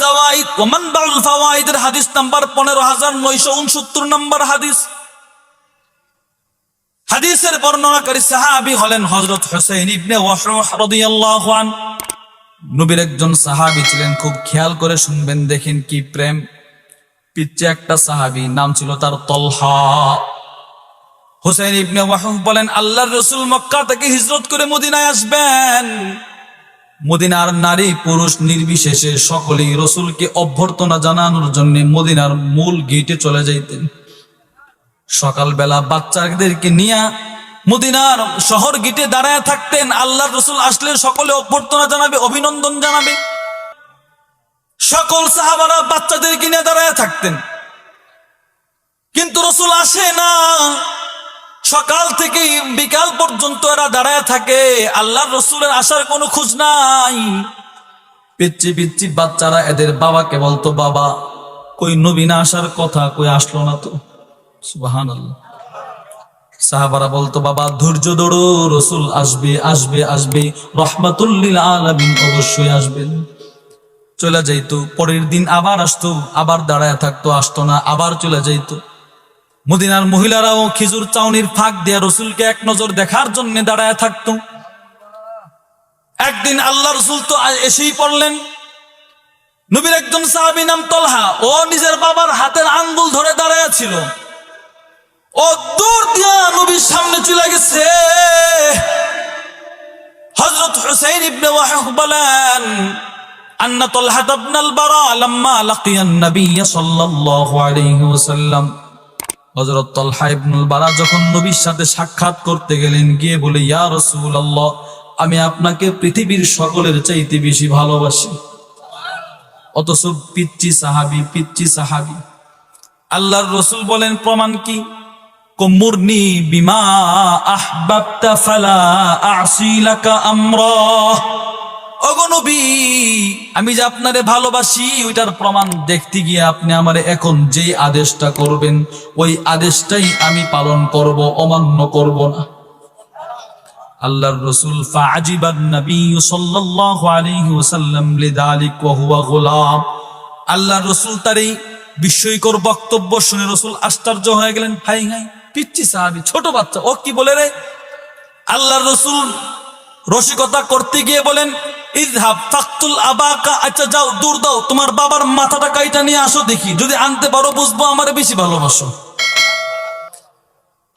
জাওয়াইদ ওয়া মানবাউল ফাওয়াইদের হাদিস নাম্বার 15969 নম্বর হাদিস। হাদিসের বর্ণনাকারী সাহাবী হলেন হযরত হুসাইন ইবনে ওয়াহশ রাদিয়াল্লাহু আনহু। নবীর একজন সাহাবী ছিলেন, খুব খেয়াল করে শুনবেন, দেখেন কি প্রেম। পিচ্ছে একটা সাহাবী, নাম ছিল তার তলহা। হুসাইন ইবনে ওয়াহশ বলেন, আল্লাহর রাসূল মক্কা থেকে হিজরত করে মদিনায় আসবেন। মদিনার নারী পুরুষ নির্বিশেষে সকলেই রাসূলকে অভ্যর্থনা জানানোর জন্য মদিনার মূল গেটে চলে যাইতেন। সকালবেলা বাচ্চাদেরকে নিয়ে মদিনার শহর গেটে দাঁড়ায় থাকতেন। আল্লাহর রাসূল আসলে সকলে অভ্যর্থনা জানাবে, অভিনন্দন জানাবে। সকল সাহাবারা বাচ্চাদেরকে নিয়ে দাঁড়ায় থাকতেন, কিন্তু রাসূল আসে না। সকাল থেকে বিকাল পর্যন্ত এরা দাঁড়ায় থাকে, আল্লাহর রাসূলের আসার কোনো খোঁজ নাই। পিচ্ছি পিচ্ছি বাচ্চারা এদের বাবাকে বলতো, বাবা কই নবী না আসার কথা, কই আসলো না তো। সুবহানাল্লাহ। সাহাবারা বলতো, বাবা ধৈর্য ধরো, রাসূল আসবে আসবে আসবে, রাহমাতুল লিল আলামিন অবশ্যই আসবেন। চলে যাইতো। পরের দিন আবার আসতো, আবার দাঁড়ায় থাকতো, আসতো না, আবার চলে যাইতো। মদিনার মহিলারাও খেজুর চাউনির ফাঁক দিয়ে রাসূলকে এক নজর দেখার জন্য দাঁড়ায় থাকতো। একদিন আল্লাহ রাসূল তো এসেই পড়লেন। নবীর একজন সাহাবী নাম তলহা, ও নিজের বাবার হাতের আঙ্গুল ধরে দাঁড়ায় ছিল। ও দূর দিয়া নবীর সামনে চলে গেছে। হযরত হুসাইন ইবনে ওয়াহশ বলেন, আন্না তলহা ইবনুল বারা লাম্মা লাকিয়ান নবী সাল্লাল্লাহু আলাইহি ওয়াসাল্লাম। হযরত তলহা ইবনুল বারা যখন নবীর সাথে সাক্ষাৎ করতে গেলেন, গিয়ে বলে, ইয়া রাসূলুল্লাহ, আমি আপনাকে পৃথিবীর সকলের চাইতে বেশি ভালোবাসি। অথচ পিচ্চি সাহাবী। আল্লাহর রাসূল বলেন, প্রমাণ কি? কুমুরনি বিমা আহবাবতা ফালা আসি লাকা আমরা। ওগো নবী, আমি যে আপনারে ভালোবাসি ওইটার প্রমাণ দেখতে গিয়ে আপনি আমারে এখন যে আদেশটা করবেন ওই আদেশটাই আমি পালন করব, অমান্য করব না। আল্লাহর রাসূল ফাআজিবান নবী সাল্লাল্লাহু আলাইহি ওয়াসাল্লাম লিযালিক ওয়া হুয়া গোলাম। আল্লাহর রাসূল তার এই বিস্ময়কর বক্তব্য শুনে রাসূল আশ্চর্য হয়ে গেলেন। হাই হাই, পিচ্চি সাহাবী, ছোট বাচ্চা, ও কি বলে রে? আল্লাহর রাসূল রসিকতা করতে গিয়ে বলেন, ইযহাব ফাকতুল আবাকা, আচ্ছা যাও, দূর দাও, তোমার বাবার মাথাটা কাইটা নিয়ে আসো, দেখি যদি আনতে পারো বুঝবো আমারে বেশি ভালোবাসো।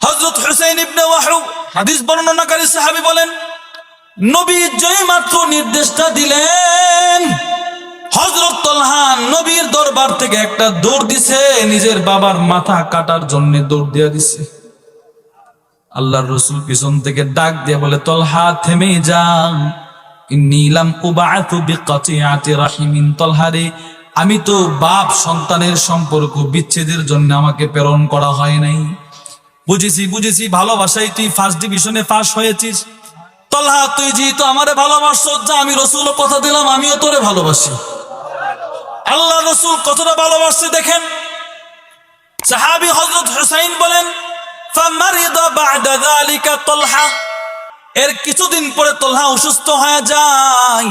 হযরত হুসাইন ইবনে ওয়াহশ হাদিস বর্ণনাকারী সাহাবী বলেন, নবী যেই মাত্র নির্দেশটা দিলেন, হযরত তলহা নবীর দরবার থেকে একটা দৌড় দিছে, নিজের বাবার মাথা কাটার জন্য দৌড় দিয়ে দিছে। আল্লাহর রাসূল পিছন থেকে ডাক দিয়ে বলে, তলহা থেমে যাও, ইন্নী লাম উবআতু বিকাতিআতি রাহিমিন। তলহা রে, আমি তো বাপ সন্তানের সম্পর্ক বিচ্ছেদের জন্য আমাকে প্রেরণ করা হয় নাই। বুঝেছি, ভালোবাসাই তুই ফার্স্ট ডিভিশনে পাস হয়েছিস। তলহা, তুই যেহেতু আমারে ভালোবাসছ, যা, আমি রাসূলও কথা দিলাম আমিও তোরে ভালোবাসি। আল্লাহ রাসূল কতটা ভালোবাসছে দেখেন। সাহাবী হযরত হুসাইন বলেন, ফামারিদা বা'দা যালিকা তলহা। এর কিছুদিন পরে তলহা অসুস্থ হয়ে যায়।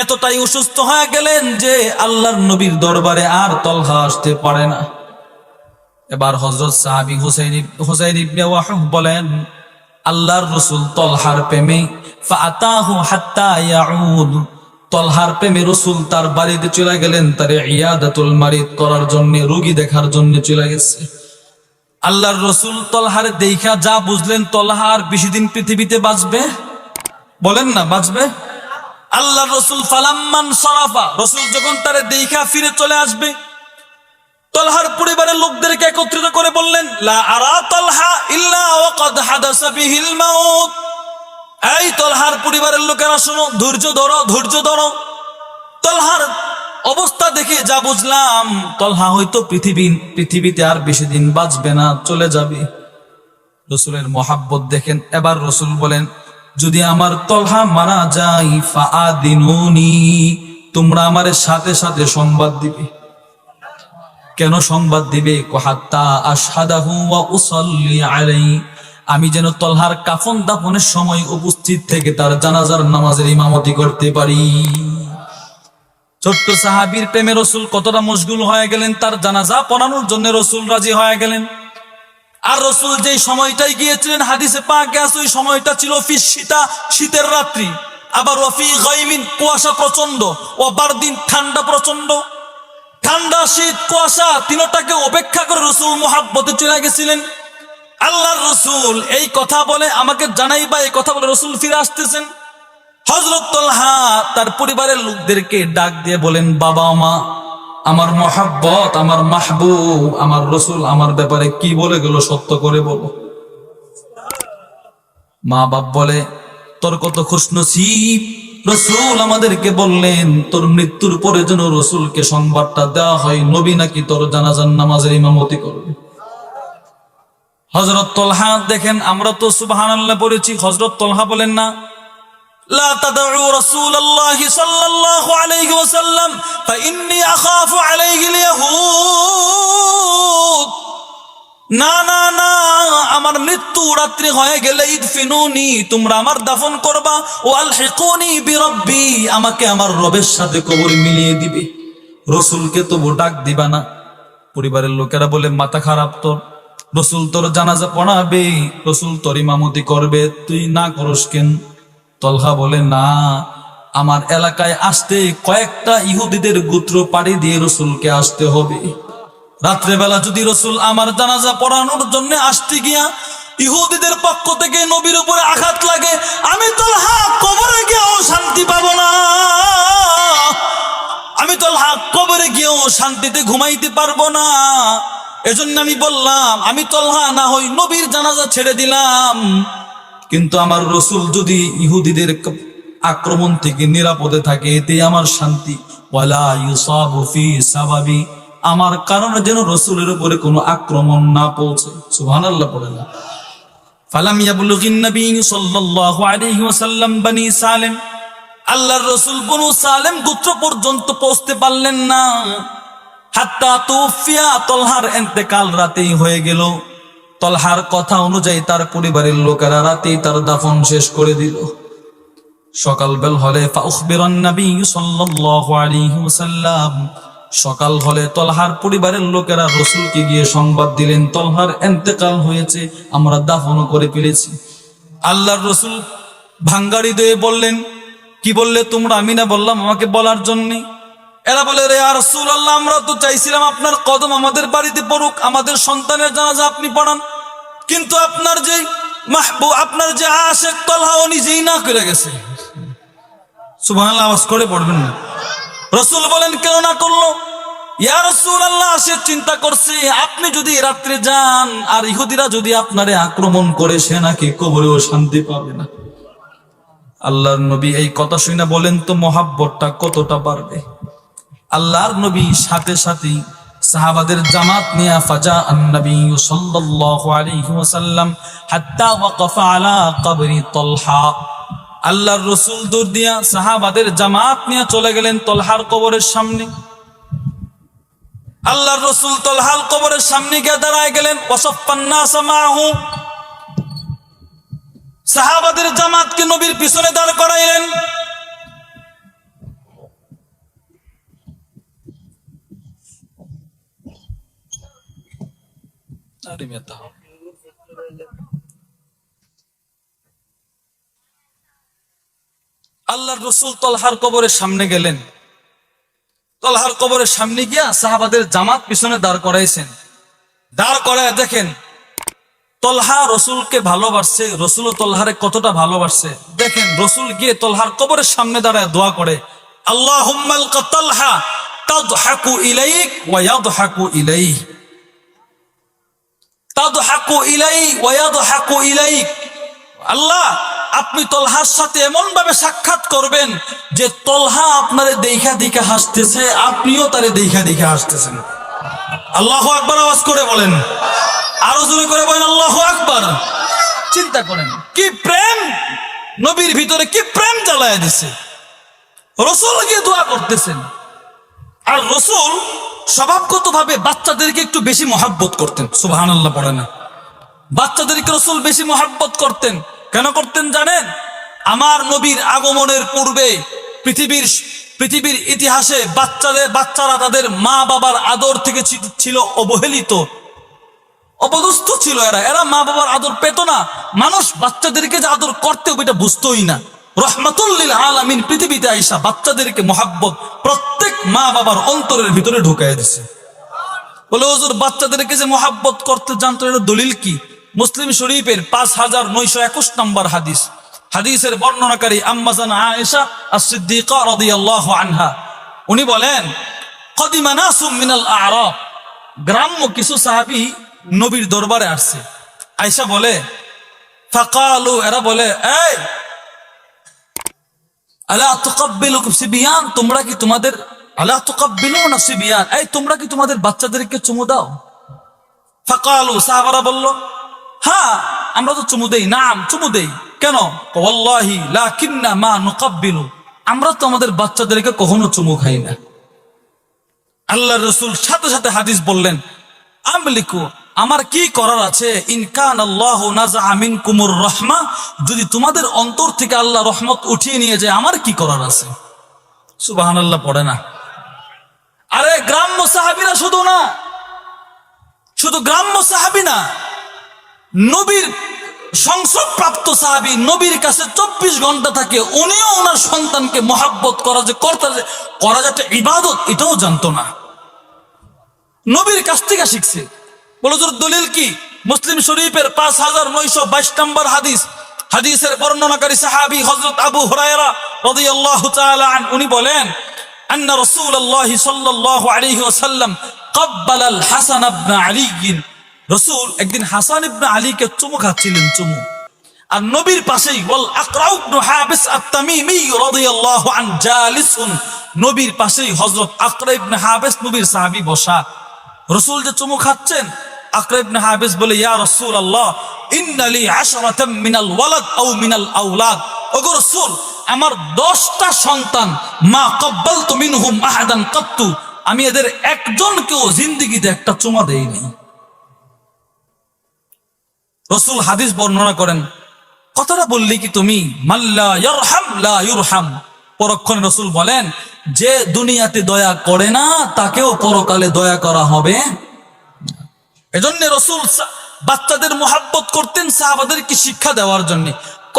এতটাই অসুস্থ হয়ে গেলেন যে আল্লাহর নবীর দরবারে আর তলহা আসতে পারে না। এবার হযরত সাহাবী হুসাইন ইবনে ওয়াহশ বলেন, আল্লাহর রাসূল তলহার প্রেমে ফাআতাহু হাত্তা ইয়াউদ। তলহার প্রেমে রাসূল তার বাড়িতে চলে গেলেন, তার ইয়াদাতুল মারিদ করার জন্য, রোগী দেখার জন্য চলে গেছে। আল্লাহর রাসূল তলহার দেখা যা বুঝলেন, তলহা আর বেশি দিন পৃথিবীতে বাঁচবে? বলেন না, বাঁচবে? আল্লাহর রাসূল ফালাম্মান সারাফা, রাসূল যখন তারে দেখা ফিরে চলে আসবে, তলহার পরিবারের লোকদেরকে একত্রিত করে বললেন, লা আরা তলহা ইল্লা ওয়াকাদ হাদাসা বিহিল মাউত। এই তলহার পরিবারের লোকেরা শোনো, ধৈর্য ধরো। তলহার অবস্থা দেখে যা বুঝলাম, তলহা হয়তো পৃথিবীতে আর বেশি দিন বাঁচবে না, চলে যাবে। রাসূলের মহাব্বত দেখেন। এবার রাসূল বলেন, যদি আমার তলহা মারা যায়, ফাআদিনুনি, তোমরা আমার সাথে সাথে সংবাদ দিবে। কেন সংবাদ দিবে? হাত্তা আশহাদাহু ওয়া উসাল্লি আলাইহি, আমি যেন তলহার কাফন দাফনের সময় উপস্থিত থেকে তার জানাজার নামাজের ইমামতি করতে পারি। ছোট্ট সাহাবীর প্রেমে রসুল কতটা মশগুল হয়ে গেলেন, তার জানাজা পড়ানোর জন্য রসুল রাজি হয়ে গেলেন। আর রসুল যেই সময়টাই গিয়েছিলেন হাদিসে পাকে আছে ওই সময়টা ছিল শীতা, শীতের রাত্রি, আবার রফি গাইমিন কুয়াশা প্রচন্ড, ও বারদিন ঠান্ডা প্রচন্ড। ঠান্ডা শীত কুয়াশা তিনটাকে উপেক্ষা করে রসুল মুহাব্বতে চলে গেছিলেন। আল্লাহর রসুল এই কথা বলে আমাকে জানাইবা, এই কথা বলে রসুল ফিরে আসতেছেন। হযরত তালহা তার পরিবারের লোকদেরকে ডাক দিয়ে বলেন, বাবা মা, আমার মহাব্বত, আমার মাহবুব, আমার রসুল আমার ব্যাপারে কি বলে গেল সত্য করে বলো। মা বাপ বলে, তোর কত খুশনসিব, রসুল আমাদেরকে বললেন তোর মৃত্যুর পরে যেন রসুলকে সংবাদটা দেওয়া হয় নবী নাকি তোর জানাজার নামাজের ইমামতি করবে। হযরত তালহা দেখেন, আমরা তো সুবহানাল্লাহ পড়েছি, হযরত তালহা বলেন না, লা তাদউ রাসূলুল্লাহ সাল্লাল্লাহু আলাইহি ওয়াসাল্লাম ফাইন্নী আখাফু আলাইহিল ইয়াহুদ। না না না, আমার মৃত্যু রাত্রি হয়ে গেলে ইদফিনুনি, তোমরা আমার দাফন করবা, ও আলহিকুনি বিরব্বি, আমাকে আমার রবের সাথে কবর মিলিয়ে দিবে, রসুলকে তবু ডাক দিবা না। পরিবারের লোকেরা বলে, মাথা খারাপ তোর, রসুল তোর জানাজা পড়াবে, রসুল তোর ইমামতি করবে, তুই না করস কেন? তলহা বলে, না, আমার এলাকায় আসতে কয়েকটা ইহুদিদের গোত্র পাড়ি দিয়ে রসুলকে আসতে হবে। রাত্রেবেলা যদি রসুল আমার জানাজা পড়ানোর জন্য আসতে গিয়া ইহুদিদের পক্ষ থেকে নবীর উপরে আঘাত লাগে, আমি তলহা কবরে গিয়েও শান্তি পাবো না, আমি তলহা কবরে গিয়েও শান্তিতে ঘুমাইতে পারবো না। এজন্য আমি বললাম, আমি তলহা না হই নবীর জানাজা ছেড়ে দিলাম, কিন্তু আমার রসুল যদি ইহুদিদের আক্রমণ থেকে নিরাপদে থাকে এতে আমার শান্তি। ওয়ালা ইউসাবু ফি সাবাবি, আমার কারণে যেন রসুলের উপরে কোনো আক্রমণ না পৌঁছে। সুবহানাল্লাহ পড়ে না। ফালাম ইয়াবলুগিন নবী সাল্লাল্লাহু আলাইহি ওয়াসাল্লাম বনি সালেম, আল্লাহর রসুল বনু সালেম গোত্র পর্যন্ত পৌঁছতে পারলেন না। হাত্তা তুফিয়া, তলহার ইন্তেকাল রাতেই হয়ে গেল। তলহার কথা অনুযায়ী তার পরিবারের লোকেরা রাতেই তার দাফন শেষ করে দিল। সকাল বেল হলে ফাউখবিরান নবী সাল্লাল্লাহু আলাইহি ওয়াসাল্লাম, সকাল হলে তলহার পরিবারের লোকেরা রসুলকে গিয়ে সংবাদ দিলেন, তলহার ইন্তেকাল হয়েছে, আমরা দাফন করে ফেলেছি। আল্লাহর রসুল ভাঙ্গাড়ি দিয়ে বললেন, কি বললে তোমরা? আমি না বললাম আমাকে বলার জন্য? এরা বলে, রে ইয়া রাসূলুল্লাহ, আমরা তো চাইছিলাম আপনার কদম আমাদের বাড়িতে পড়ুক, আমাদের সন্তানের জানাজা আপনি পড়ান, কিন্তু আপনার যে মাহবুব, আপনার যে আশিক তলহা, ও নিজেই না করে গেছে। সুবহানাল্লাহ আওয়াজ করে পড়বেন না। রসুল বলেন, কেন না করলো? ইয়া রাসূলুল্লাহ, সে চিন্তা করছে আপনি যদি রাত্রে যান আর ইহুদিরা যদি আপনারে আক্রমণ করে, সে নাকি কবরেও শান্তি পাবে না। আল্লাহর নবী এই কথা শুনে বলেন তো মহাব্বতটা কতটা বাড়বে। আল্লাহর নবী সাথে সাথে সাহাবাদের জামাত নিয়ে ফাজা আন-নবী সাল্লাল্লাহু আলাইহি ওয়াসাল্লাম হাত্তা ওয়াকাফা আলা কবরি তলহা। আল্লাহর রসুল দৌড় দিয়া সাহাবাদের জামাত নিয়ে চলে গেলেন তলহার কবরের সামনে। আল্লাহর রসুল তলহার কবরের সামনে গিয়ে দাঁড়ায় গেলেন। ওয়াসাফফান নাস মাহু, সাহাবাদের জামাতকে নবীর পিছনে দাঁড় করাইলেন। আল্লাহর রসুল তলহার কবরের সামনে গেলেন। তলহার কবরের সামনে গিয়া সাহাবাদের জামাত পিছনে দাঁড় করাইছেন। দাঁড় করায় দেখেন তলহা রসুলকে ভালোবাসছে, রসুল তলহারে কতটা ভালোবাসছে। দেখেন রসুল গিয়ে তলহার কবরের সামনে দাঁড়ায় দোয়া করে, আল্লাহুম্মা আলকা তলহা তাদহাকু ইলাইক ওয়া ইয়াদহাকু ইলাইহি, তাদহাকু ইলাইহি ওয়া ইয়াদহাকু ইলাইক। আল্লাহ, আপনি তলহার সাথে এমন ভাবে সাক্ষাৎ করবেন যে তলহা আপনারে দেখা দেখা হাসতেছে, আপনিও তারে দেখা দেখা হাসতেছেন। আল্লাহু আকবার আওয়াজ করে বলেন, আরো জোরে করে বলেন আল্লাহু আকবার। চিন্তা করেন কি প্রেম, নবীর ভিতরে কি প্রেম জ্বালায় দিছে। রসুল গিয়ে দোয়া করতেছেন। আর রসুল স্বভাবগত ভাবে বাচ্চাদেরকে একটু বেশি মহাব্বত করতেন। সুবহানাল্লাহ পড়ে না। বাচ্চাদেরকে রসুল বেশি মহাব্বত করতেন। কেন করতেন জানেন? আমার নবীর আগমনের পূর্বে পৃথিবীর পৃথিবীর ইতিহাসে বাচ্চারা তাদের মা বাবার আদর থেকে ছিল অবহেলিত, অপদস্থ ছিল। এরা মা বাবার আদর পেত না। মানুষ বাচ্চাদেরকে যে আদর করতে হবে এটা বুঝতোই না। রহমাতুল লিল আলামিন পৃথিবীতে আইসা বাচ্চাদেরকে মহাব্বত প্রত্যেক মা বাবার অন্তরের ভিতরে ঢুকাই দিছে। বলে হুজুর বাচ্চাদেরকে যে মহাব্বত করতে জানতো, এর দলিল কি? মুসলিম শরীফের 5921 নম্বর হাদিস। হাদিসের বর্ণনাকারী আম্মা জান আয়েশা আস-সিদ্দিকা রাদিয়াল্লাহু আনহা, উনি বলেন, কদিমা নাসুম মিনাল আ'রাব, গ্রাম্য কিছু সাহাবী নবীর দরবারে আসছে। আয়েশা বলে, ফাকালু, এরা বলে, এই আলা তুকাব্বিলুকুম সিবিয়ান, তোমরা কি তোমাদের আলা তুকাব্বিলুনা সিবিয়ান, এই তোমরা কি তোমাদের বাচ্চাদেরকে চুমু দাও? ফাকালু, সাহাবারা বলল, হ্যাঁ আমরা তো চুমু দেই। নাম, চুমু দেই। কেন? ওয়াল্লাহি লাকিন্না মা নুকাব্বিলু, আমরা তো আমাদের বাচ্চাদেরকে কখনো চুমু খাই না। আল্লাহর রাসূল সাথে সাথে হাদিস বললেন, আমলিকু, আমার কি করার আছে? ইন কান আল্লাহু নাযআ মিনকুমুর রাহমা, যদি তোমাদের অন্তর থেকে আল্লাহ রহমত উঠিয়ে নিয়ে যায় আমার কি করার আছে? সুবহানাল্লাহ পড়ে না? আরে গ্রাম্য সাহাবীরা শুধু গ্রাম্য সাহাবী না, নবীর সংসদপ্রাপ্ত সাহাবী নবীর কাছে 24 ঘন্টা থাকে, উনিও ওনার সন্তানকে মহাব্বত করা যে একটা ইবাদত এটাও জানতো না, নবীর কাছ থেকে শিখছে। বলো দলিল কি? মুসলিম শরীফের 5922 নম্বর হাদিস। হাদিসের বর্ণনাকারী সাহাবী হযরত আবু হুরায়রা রাদিয়াল্লাহু তাআলা আনহু, উনি বলেন, আন্না রাসূলুল্লাহ সাল্লাল্লাহু আলাইহি ওয়াসাল্লাম ক্বাব্বালা আল হাসান ইবনে আলী, রাসূল একদিন হাসান ইবনে আলীকে চুমু খাচ্ছিলেন, চুমু। আর নবীর পাশেই ওয়াল আকরা ইবনে হাবিস আত-তামিমি রাদিয়াল্লাহু আন জালিসুন, নবীর পাশেই হযরত আকরা ইবনে হাবিস নবীর সাহাবী বসা। রাসূল যে চুমু খাচ্ছেন, আকরা ইবনে হাবিস বলে, ইয়া রাসূলুল্লাহ ইন্না লি 10 মিনাল ওয়ালাদ আও মিনাল আওলাদ, ওগো রাসূল আমার 10টা সন্তান, মা ক্বাব্বালতু মিনহুম আহাদান কাত্তু, আমি এদের একজনকেও জিন্দেগিতে একটা চুমা দেইনি। রাসূল হাদিস বর্ণনা করেন, কথাটা বললি কি তুমি? মাল্লা ইয়ারহাম লা ইউরহাম, পরক্ষণে রাসূল বলেন, যে দুনিয়াতে দয়া করে না তাকেও পরকালে দয়া করা হবে। এজন্য রাসূল বাচ্চাদের মহাব্বত করতেন সাহাবাদেরকে শিক্ষা দেওয়ার জন্য।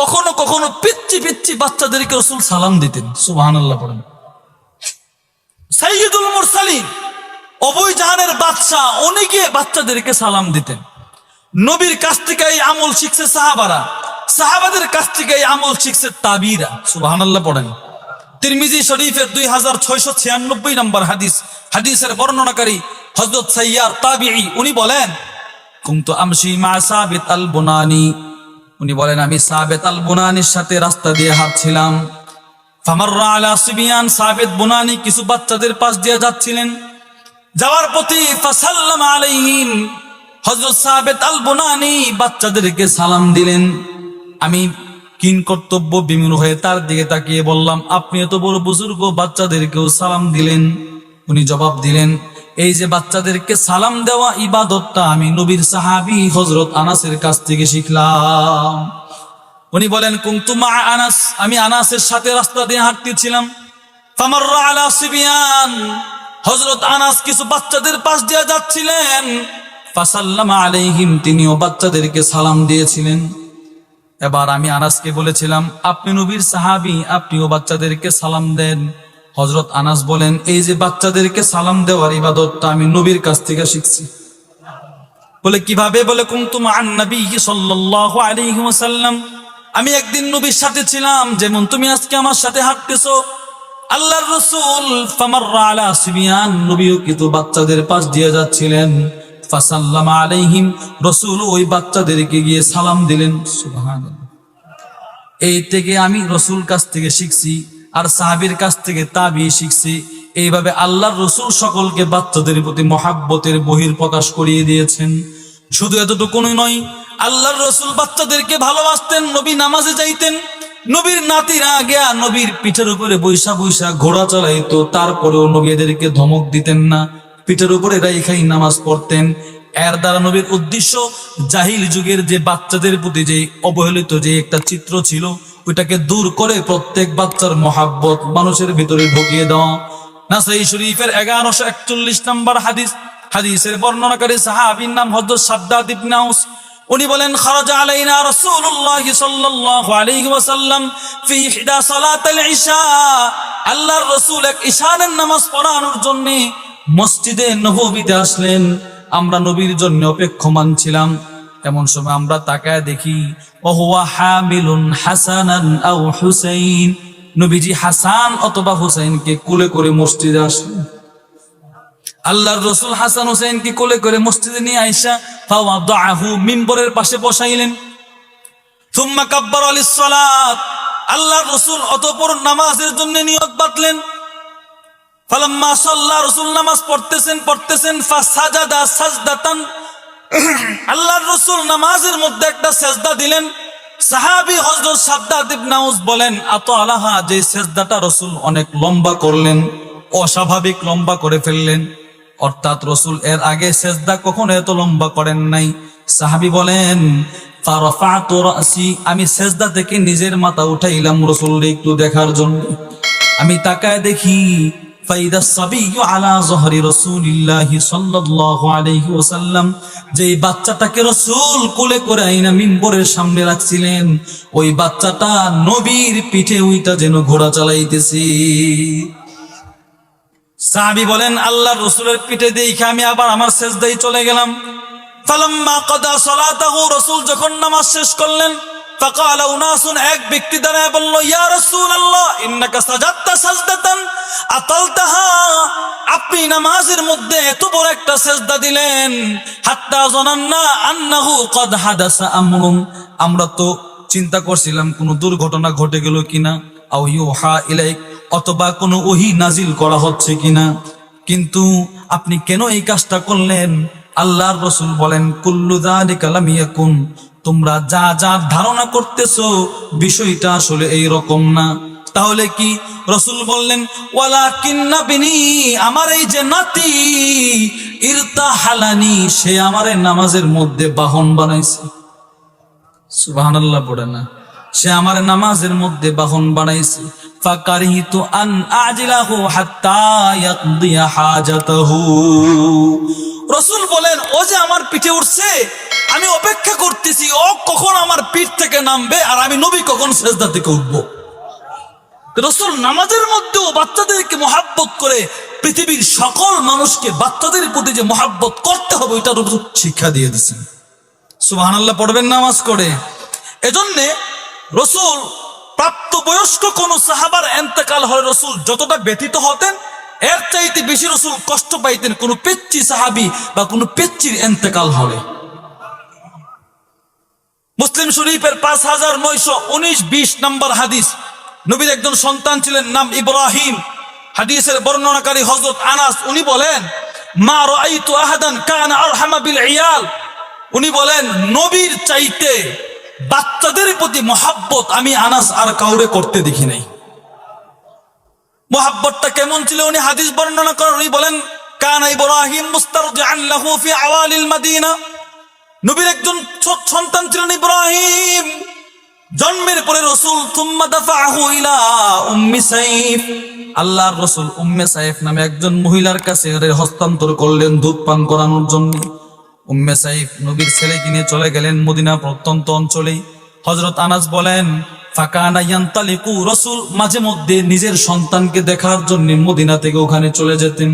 কখনো কখনো পিচ্ছি বাচ্চাদেরকে রাসূল সালাম দিতেন। সুবহানাল্লাহ পড়েন। সাইয়্যিদুল মুরসালিন, অবৈ জাহানের বাদশা, উনি গিয়ে বাচ্চাদেরকে সালাম দিতেন। নবীর কাছ থেকে এই আমল শিখছে সাহাবারা, সাহাবাদের কাছ থেকে এই আমল শিখছে তাবিরা। সুবহানাল্লাহ পড়েন। তিরমিজি শরীফের 2696 নম্বর হাদিস। হাদিসের বর্ণনাকারী হযরত সাইয়ার তাবিঈ, উনি বলেন, কুনতু আমশি মা সাবিত আল বুনানি, উনি বলেন আমি সাবিত আল বুনানির সাথে রাস্তা দিয়ে হাঁটছিলাম। ফামাররা আলা সিবিয়ান, সাবিত বুনানি কিছু বাচ্চাদের পাশ দিয়ে যাচ্ছিলেন, যাওয়ার পথে ফাসাল্লামা আলাইহিম, হযরত সাবিত আল বুনানি বাচ্চাদেরকে সালাম দিলেন। আমি কিন কর্তব্য বিমূঢ় হয়ে তার দিকে তাকিয়ে বললাম, আপনি এত বড় বুজুর্গ, বাচ্চাদেরকেও সালাম দিলেন? উনি জবাব দিলেন, এই যে বাচ্চাদেরকে সালাম দেওয়া ইবাদতটা আমি নবীর সাহাবী হযরত আনাসের কাছ থেকে শিখলাম। উনি বলেন, কুনতু মা আনাস, আমি আনাসের সাথে রাস্তা দিয়ে হাঁটতেছিলাম। ফামাররা আলা সিবিয়ান, হযরত আনাস কিছু বাচ্চাদের পাশ দিয়ে যাচ্ছিলেন। ফাসাল্লামা আলাইহিম, তিনিও বাচ্চাদেরকে সালাম দিয়েছিলেন। এবার আমি আনাসকে বলেছিলাম, আপনি নবীর সাহাবী, আপনিও বাচ্চাদেরকে সালাম দেন। হযরত আনাস বলেন, এই যে বাচ্চাদেরকে সালাম দেওয়ার ইবাদতটা আমি নবীর কাছ থেকে শিখছি। বলে কিভাবে? বলে কুনতু মা'আন নবী সাল্লাল্লাহু আলাইহি ওয়াসাল্লাম, আমি একদিন নবীর সাথে ছিলাম, যেমন তুমি আজকে আমার সাথে হাঁটতেছো। আল্লাহর রাসূল ফামাররা আলা সিবিয়ান, নবীও কিন্তু বাচ্চাদের পাশ দিয়ে যাচ্ছিলেন। ফাসাল্লামা আলাইহিম, রাসূল ওই বাচ্চাদেরকে গিয়ে সালাম দিলেন। সুবহানাল্লাহ। এই থেকে আমি রাসূল কাছ থেকে শিখছি, আর সাহাবীর কাছ থেকে তাবি শিখছি। এইভাবে আল্লাহর রাসূল সকলকে বাচ্চাদের প্রতি মহাব্বতের বহিঃপ্রকাশ করিয়ে দিয়েছেন। শুধু এতটুকুই নয়, আল্লাহর রাসূল বাচ্চাদেরকে ভালোবাসতেন। নবী নামাজে যাইতেন, নবীর নাতিরা গিয়া নবীর পিঠের উপরে বৈশা ঘোড়া চালাইতো, তারপরেও নবী এদেরকে ধমক দিতেন না, পিঠের উপরে রাইখাই নামাজ পড়তেন। এর দ্বারা নবীর উদ্দেশ্য জাহিল যুগের যে বাচ্চাদের প্রতি যে অবহেলিত যে একটা চিত্র ছিল, ওইটাকে দূর করে প্রত্যেক বাচ্চার মহাব্বত মানুষের ভিতরে ঢুকিয়ে দেওয়া। নাসাই শরীফের 1141 নম্বর হাদিস, হাদিসের বর্ণনাকারী সাহাবীর নাম হযরত শাদ্দাদ ইবনে আউস। উনি বলেন, খারাজা আলাইনা রাসূলুল্লাহ সাল্লাল্লাহু আলাইহি ওয়াসাল্লাম ফি ইহদা সালাতিল ইশা। আল্লাহর রাসূল এক ইশারের নামাজ পড়ানোর জন্য মসজিদে নববীতে আসলেন। আমরা নবীর জন্য অপেক্ষমান ছিলাম। এমন সময় আমরা তাকায় দেখি, ওহুয়া হামিলুন হাসানান আও হুসাইন, নবীজি হাসান অথবা হুসাইনকে কোলে করে মসজিদে আসলেন। আল্লাহর রাসূল হাসান হুসাইনকে কোলে করে মসজিদে নিয়ে আইসা ফাওয়াদাহু, মিম্বরের পাশে বসাইলেন। সুম্মা কাব্বারা লিস-সালাত, আল্লাহর রাসূল অতঃপর নামাজের জন্য নিয়ত বাঁধলেন। ফালাম্মা সাল্লা, রাসূল নামাজ পড়তেছেন ফাসাজাদা সাজদাতান, আল্লাহর রাসূল নামাজের মধ্যে একটা সেজদা দিলেন। সাহাবী হযরত শাদ্দাদ ইবনে আউস বলেন, আতালাহা, যে সেজদাটা রাসূল অনেক লম্বা করলেন, অস্বাভাবিক লম্বা করে ফেললেন। অর্থাৎ রাসূল এর আগে সেজদা কখনো এত লম্বা করেন নাই। সাহাবী বলেন, ফারাফাতু রাসি, আমি সেজদা থেকে নিজের মাথা উঠাইলাম রাসূলকে একটু দেখার জন্য। আমি তাকায় দেখি, ফাইদা সাবিয়্যু আলা যহরি রাসূলিল্লাহি সাল্লাল্লাহু আলাইহি ওয়াসাল্লাম, যে বাচ্চাটাকে রাসূল কোলে করে আইনা মিম্বরের সামনে রাখছিলেন, ওই বাচ্চাটা নবীর পিঠে উইটা যেন ঘোড়া চালাইতেছে। সাহাবী বলেন, আল্লাহর রাসূলের পিঠে দেখে আমি আবার আমার সিজদায় চলে গেলাম। ফালাম্মা কাদা সালাতাহু, রাসূল যখন নামাজ শেষ করলেন, ফাকালা উনাসুন, এক ব্যক্তি দাঁড়ায় বলল, ইয়া রাসূলুল্লাহ ইন্নাকা সাজাদতা সাজদাতান আতালতাহা, আপনি নামাজের মধ্যে এত বড় একটা সিজদা দিলেন, হাত্তা জানান্না আন্নাহু ক্বাদ হাদাসা আমরুন, আমরা তো চিন্তা করছিলাম কোনো দুর্ঘটনা ঘটে গেল কিনা, আও ইউহা ইলাইক, অথবা কোনো ওহী নাজিল করা হচ্ছে কিনা, কিন্তু আপনি কেন এই কাজটা করলেন? আল্লাহর রাসূল বলেন, কুল্লু যালিকা লাম ইয়াকুন, তোমরা যা যা ধারণা করতেছো বিষয়টা আসলে এই রকম না। তাহলে কি? রাসূল বললেন, ওয়ালাকিন্না বিনি, আমার এই যে নাতি, ইরতাহালানি, সে আমারে নামাজের মধ্যে বাহন বানাইছে। সুবহানাল্লাহ পড়ে না, সে আমার নামাজের মধ্যে বাহন বানাইছে। ফাকারিতু আন আজিলাহু হাত্তা ইয়াকদিয়া হাজাতাহু, রাসূল বলেন, ও যে আমার পিঠে উঠছে, আমি অপেক্ষা করতেছি ও কখন আমার পিঠ থেকে নামবে আর আমি নবী কখন সিজদা থেকে উঠবো। রাসূল নামাজের মধ্যেও বাচ্চাদেরকে মহাব্বত করে পৃথিবীর সকল মানুষকে বাচ্চাদের প্রতি যে মহাব্বত করতে হবে ওইটা রাসূল শিক্ষা দিয়ে দিয়েছেন। সুবহানাল্লাহ পড়বেন নামাজ করে। এজন্যে রাসূল প্রাপ্তবয়স্ক কোন সাহাবার ইন্তেকাল হলে রাসূল যতটা ব্যথিত হতেন, এর চাইতে বেশি রাসূল কষ্ট পাইতেন কোন পেচ্চি সাহাবী বা কোন পেচ্চির ইন্তেকাল হলে। মুসলিম শরীফের 5919-20 নম্বর হাদিস, নবীর একজন সন্তান ছিলেন, নাম ইব্রাহিম। হাদিসের বর্ণনাকারী হযরত আনাস, উনি বলেন, মা রাআইতু আহাদান কানা আরহামা বিল ইয়াল, উনি বলেন, নবীর চাইতে বাচ্চাদের প্রতি মহাব্বত আমি আনাস আর কাউরে করতে দেখি নাই। মহাব্বতটা কেমন ছিল উনি হাদিস বর্ণনা করেন, উনি বলেন, কানা ইব্রাহিম মুস্তারজিআন লাহু ফি আওয়ালিল মাদিনা, নবীর একজন সন্তান ছিলেন ইব্রাহিম, জন্মের পরে রাসূল সুম্মা দাফাহু ইলা উম্মি সাইফ, আল্লাহর রাসূল উম্মে সাইফ নামে একজন মহিলার কাছে হস্তান্তর করলেন দুধ পান করানোর জন্য। উম্মে সাইফ নবীর ছেলেকে নিয়ে চলে গেলেন মদিনা প্রত্যন্ত অঞ্চলে। হযরত আনাস বলেন, ফাকানা ইয়ান্তালিকু, রাসূল মাঝে মধ্যে নিজের সন্তানকে দেখার জন্য মদিনা থেকে ওখানে চলে যেতেন।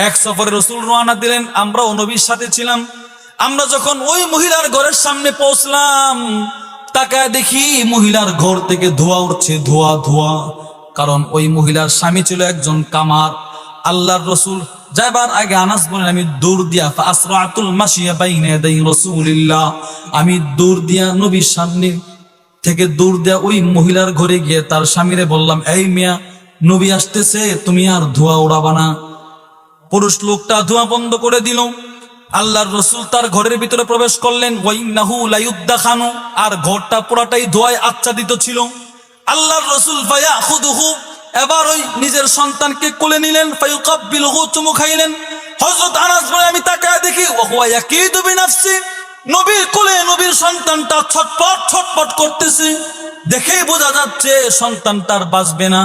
এক সফরে রাসূল রওনা দিলেন, আমরাও নবীর সাথে ছিলাম। আমরা যখন ওই মহিলার ঘরের সামনে পৌঁছলাম, তাকায় দেখি মহিলার ঘর থেকে ধোঁয়া উঠছে, ধোঁয়া ধোঁয়া, কারণ ওই মহিলার স্বামী ছিল একজন কামার। আল্লাহর রাসূল যাবার আগে আনাস বলেন, আমি দৌড় দিয়া ফাসরাতুল মাশিয়া বাইনা ইয়াদাই রাসূলিল্লাহ, আমি দৌড় দিয়া নবীর সামনে থেকে দৌড় দিয়া ওই মহিলার ঘরে গিয়ে তার স্বামীরে বললাম, এই মিয়া, নবী আসতেছে, তুমি আর ধোঁয়া উড়াবা না। পুরুষ লোকটা ধোঁয়া বন্ধ করে দিল। আল্লাহর রাসূল তার ঘরের ভিতরে প্রবেশ করলেন, ওয়াইন্নাহু লায়ুদ্দাখানু, আর ঘরটা পুরাটাই ধোঁয়ায় আচ্ছাদিত ছিল। আল্লাহর রাসূল ফায়াখুদুহু, এবার ওই নিজের সন্তানকে কোলে নিলেন, ফায়ুকাব্বিলুহু, চুমু খাইলেন। হযরত আনাস বলে, আমি তাকায় দেখি ওয়া হুয়া ইয়াকিদু বিনাফসি, নবীর কোলে নবীর সন্তানটা ছটপট ছটপট করতেছে। দেখেই বোঝা যাচ্ছে সন্তান তার বাঁচবে না।